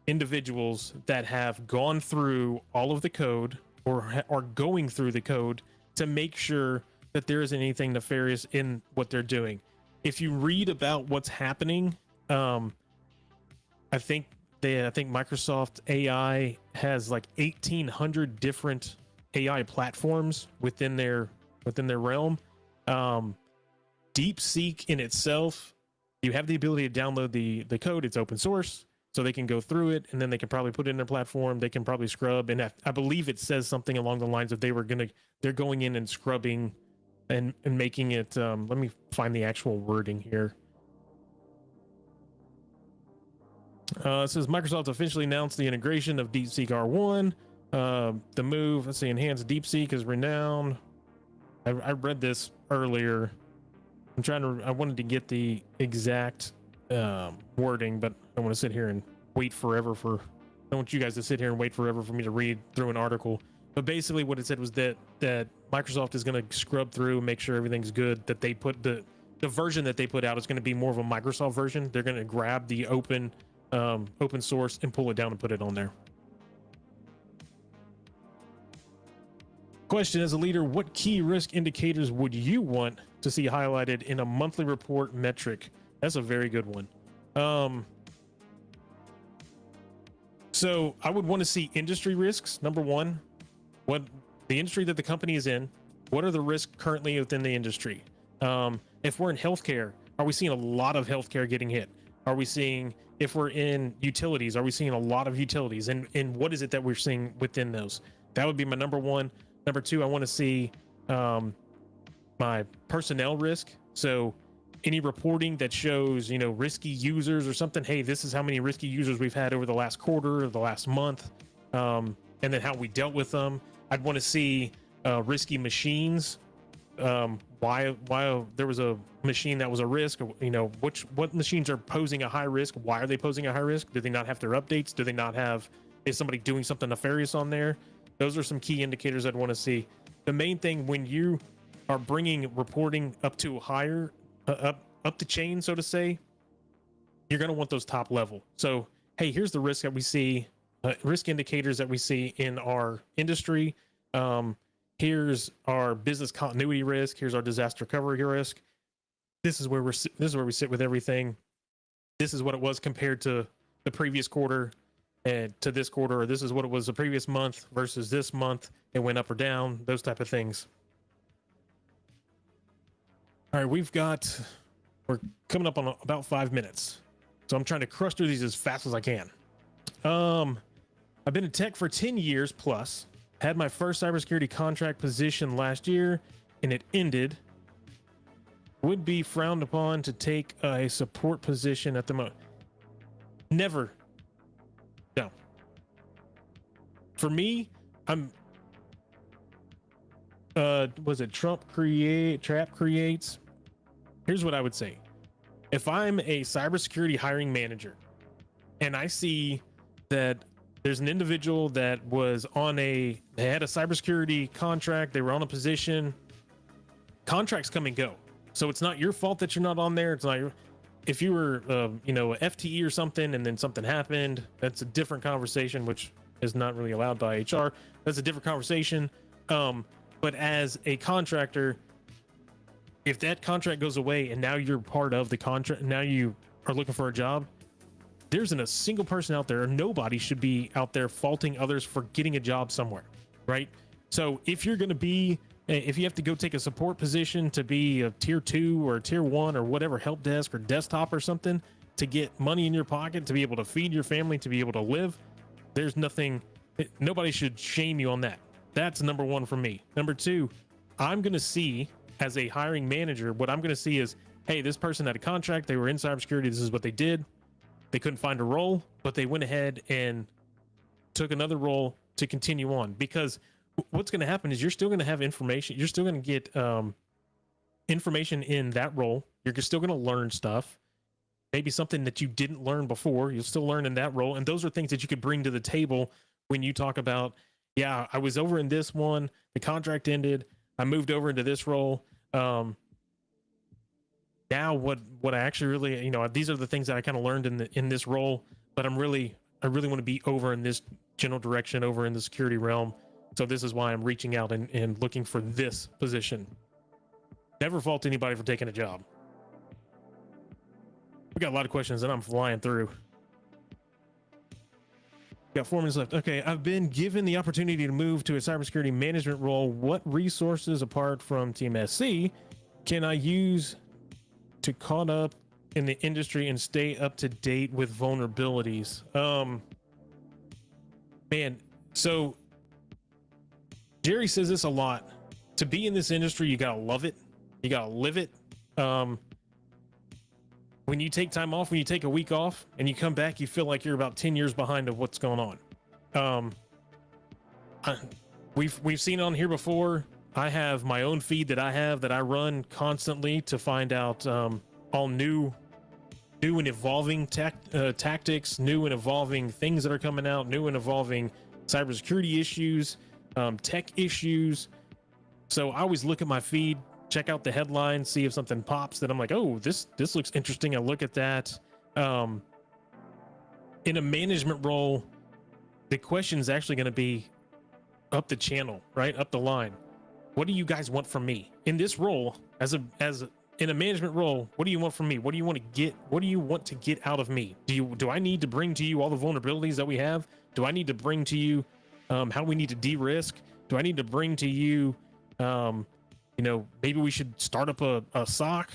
individuals that have gone through all of the code or are going through the code to make sure that there isn't anything nefarious in what they're doing. If you read about what's happening, I think Microsoft AI has like 1,800 different AI platforms within their realm. DeepSeek in itself, you have the ability to download the code. It's open source, so they can go through it, and then they can probably put it in their platform. They can probably scrub, and I believe it says something along the lines of they're going in and scrubbing and making it. Let me find the actual wording here. It says Microsoft officially announced the integration of DeepSeek R1. The move, let's see, enhanced DeepSeek is renowned. I read this earlier. I wanted to get the exact wording, but I don't want to sit here and wait forever I don't want you guys to sit here and wait forever for me to read through an article. But basically what it said was that Microsoft is going to scrub through, make sure everything's good, that they put the version that they put out is going to be more of a Microsoft version. They're going to grab the open source and pull it down and put it on there. Question: as a leader, what key risk indicators would you want to see highlighted in a monthly report metric? That's a very good one. So I would want to see industry risks. Number one, what the industry that the company is in, what are the risks currently within the industry? If we're in healthcare, are we seeing a lot of healthcare getting hit? Are we seeing, if we're in utilities, are we seeing a lot of utilities? And what is it that we're seeing within those? That would be my number one. Number two, I want to see my personnel risk. So any reporting that shows, risky users or something. Hey, this is how many risky users we've had over the last quarter or the last month, and then how we dealt with them. I'd want to see risky machines. Why there was a machine that was a risk. What machines are posing a high risk? Why are they posing a high risk? Do they not have their updates? Do they not have? Is somebody doing something nefarious on there? Those are some key indicators I'd want to see. The main thing when you are bringing reporting up to higher, up the chain, so to say, you're going to want those top level. So, hey, here's the risk that we see, risk indicators that we see in our industry. Here's our business continuity risk. Here's our disaster recovery risk. This is where we sit with everything. This is what it was compared to the previous quarter and to this quarter, or this is what it was the previous month versus this month. It went up or down, those type of things. All right, we're coming up on about 5 minutes. So I'm trying to crush through these as fast as I can. I've been in tech for 10 years plus, had my first cybersecurity contract position last year, and it ended. Would be frowned upon to take a support position at the moment. Never. No. For me, was it Trap Creates? Here's what I would say. If I'm a cybersecurity hiring manager and I see that there's an individual that they had a cybersecurity contract, they were on a position, contracts come and go. So it's not your fault that you're not on there. It's not if you were, a FTE or something, and then something happened, that's a different conversation, which is not really allowed by HR. That's a different conversation. But as a contractor, if that contract goes away and now you're part of the contract, now you are looking for a job, there isn't a single person out there, or nobody should be out there faulting others for getting a job somewhere, right? So if you have to go take a support position to be a tier 2 or tier 1 or whatever, help desk or desktop or something, to get money in your pocket, to be able to feed your family, to be able to live, nobody should shame you on that. That's number one for me. Number two, I'm going to see, as a hiring manager, what I'm going to see is, hey, this person had a contract, they were in cybersecurity, this is what they did. They couldn't find a role, but they went ahead and took another role to continue on. Because what's going to happen is you're still going to have information. You're still going to get information in that role. You're still going to learn stuff. Maybe something that you didn't learn before, you'll still learn in that role. And those are things that you could bring to the table when you talk about, yeah, I was over in this one, the contract ended, I moved over into this role. Now what I actually really, these are the things that I kind of learned in this role, but I really want to be over in this general direction, over in the security realm. So this is why I'm reaching out and looking for this position. Never fault anybody for taking a job. We got a lot of questions and I'm flying through. Got 4 minutes left. Okay, I've been given the opportunity to move to a cybersecurity management role. What resources apart from Team SC can I use to caught up in the industry and stay up to date with vulnerabilities? Man, so Jerry says this a lot. to be in this industry, you gotta love it. You gotta live it. When you take time off, when you take a week off and you come back, you feel like you're about 10 years behind of what's going on. We've seen it on here before. I have my own feed that I run constantly to find out all new and evolving tactics, new and evolving things that are coming out, new and evolving cybersecurity issues, tech issues. So I always look at my feed, check out the headline, see if something pops that I'm like, oh, this looks interesting. I look at that. In a management role, the question is actually going to be up the channel, right? Up the line. What do you guys want from me in this role? In a management role, what do you want from me? What do you want to get? What do you want to get out of me? Do I need to bring to you all the vulnerabilities that we have? Do I need to bring to you how we need to de-risk? Do I need to bring to you maybe we should start up a SOC?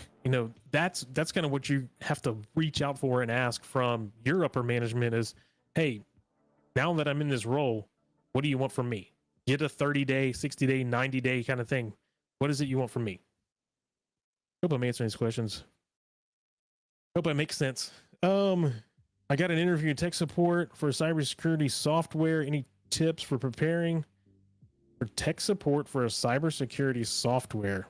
That's kind of what you have to reach out for and ask from your upper management is, hey, now that I'm in this role, what do you want from me? Get a 30-day, 60-day, 90-day kind of thing. What is it you want from me? Hope I'm answering these questions. Hope I make sense. I got an interview in tech support for cybersecurity software. Any tips for preparing for tech support for a cybersecurity software?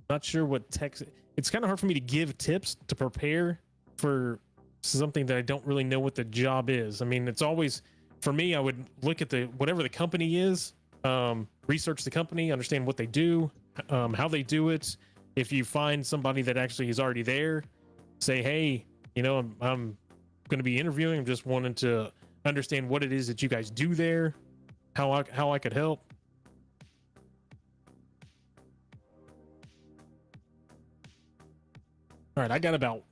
Not sure what tech. It's kind of hard for me to give tips to prepare for something that I don't really know what the job is. I mean, it's always, for me, I would look at whatever the company is, research the company, understand what they do, how they do it. If you find somebody that actually is already there, say, hey, I'm going to be interviewing. I'm just wanting to understand what it is that you guys do there, how I could help. All right, I got about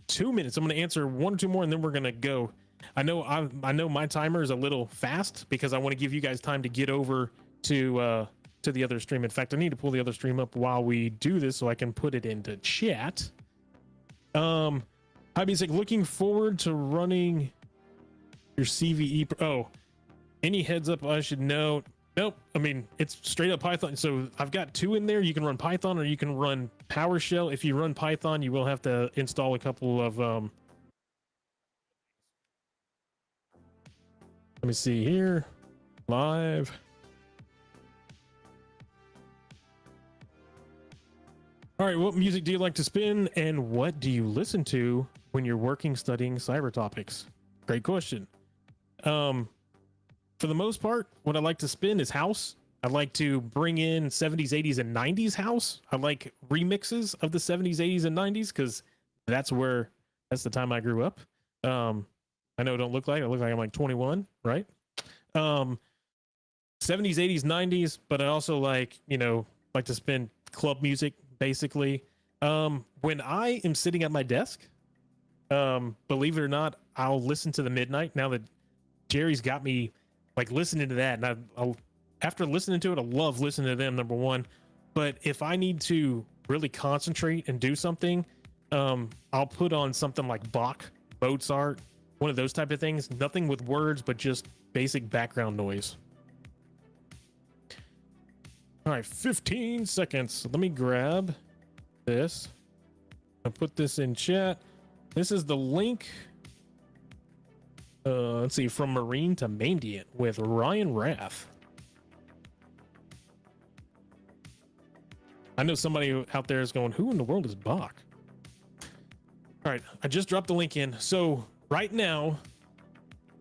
2 minutes. I'm going to answer one or two more, and then we're going to go. I know my timer is a little fast because I want to give you guys time to get over to the other stream. In fact, I need to pull the other stream up while we do this so I can put it into chat. I'd be looking forward to running your CVE. Oh, any heads up I should know? Nope. I mean, it's straight up Python. So I've got two in there. You can run Python or you can run PowerShell. If you run Python, you will have to install a couple of let me see here. Live. All right, what music do you like to spin and what do you listen to when you're working studying cyber topics? Great question. For the most part, what I like to spin is house. I like to bring in 70s, 80s, and 90s house. I like remixes of the 70s, 80s, and 90s because that's the time I grew up. I know I look like I'm like 21, right? 70s, 80s, 90s, but I also like to spin club music, basically. When I am sitting at my desk, believe it or not, I'll listen to the Midnight. Now that Jerry's got me listening to that, and I'll after listening to it, I love listening to them, number one. But if I need to really concentrate and do something, I'll put on something like Bach, Mozart, one of those type of things. Nothing with words, but just basic background noise. All right, 15 seconds. Let me grab this. I'll put this in chat. This is the link. Let's see, from Marine to Mandiant with Ryan Rath. I know somebody out there is going, who in the world is Bach? All right, I just dropped the link in. So right now,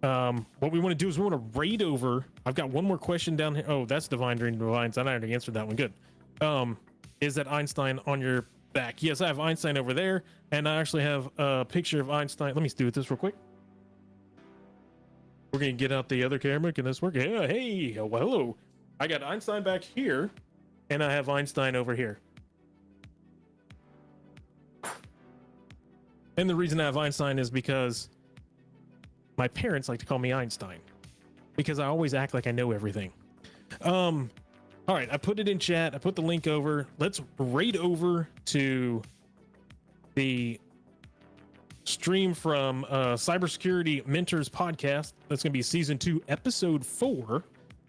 what we want to do is we want to raid over. I've got one more question down here. Oh, that's Divine Dream Divines. I already answered that one. Good. Is that Einstein on your back? Yes, I have Einstein over there, and I actually have a picture of Einstein. Let me do this real quick. We're gonna get out the other camera. Can this work? Yeah. Hey. Oh, well, hello. I got Einstein back here, and I have Einstein over here. And the reason I have Einstein is because my parents like to call me Einstein because I always act like I know everything. All right, I put it in chat. I put the link over. Let's raid over to the stream from Cybersecurity Mentors podcast. That's going to be season 2, episode 4,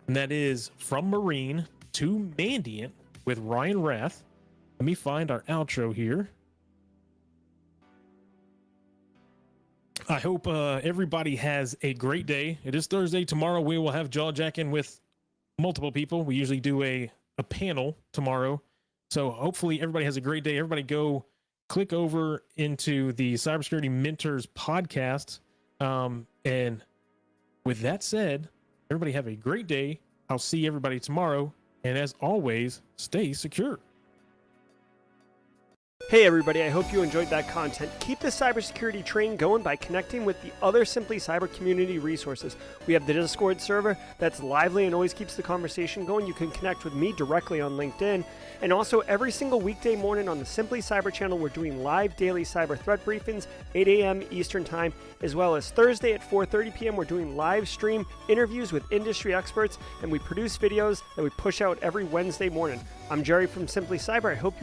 and that is from Marine Too Mandiant with Ryan Rath. Let me find our outro here. I hope everybody has a great day. It is Thursday. Tomorrow we will have Jackin with multiple people. We usually do a panel tomorrow. So hopefully everybody has a great day. Everybody go click over into the Cybersecurity Mentors podcast. And with that said, everybody have a great day. I'll see everybody tomorrow. And as always, stay secure. Hey everybody, I hope you enjoyed that content. Keep the cybersecurity train going by connecting with the other Simply Cyber community resources. We have the Discord server that's lively and always keeps the conversation going. You can connect with me directly on LinkedIn. And also every single weekday morning on the Simply Cyber channel, we're doing live daily cyber threat briefings, 8 a.m. Eastern time, as well as Thursday at 4:30 p.m. We're doing live stream interviews with industry experts, and we produce videos that we push out every Wednesday morning. I'm Jerry from Simply Cyber. I hope you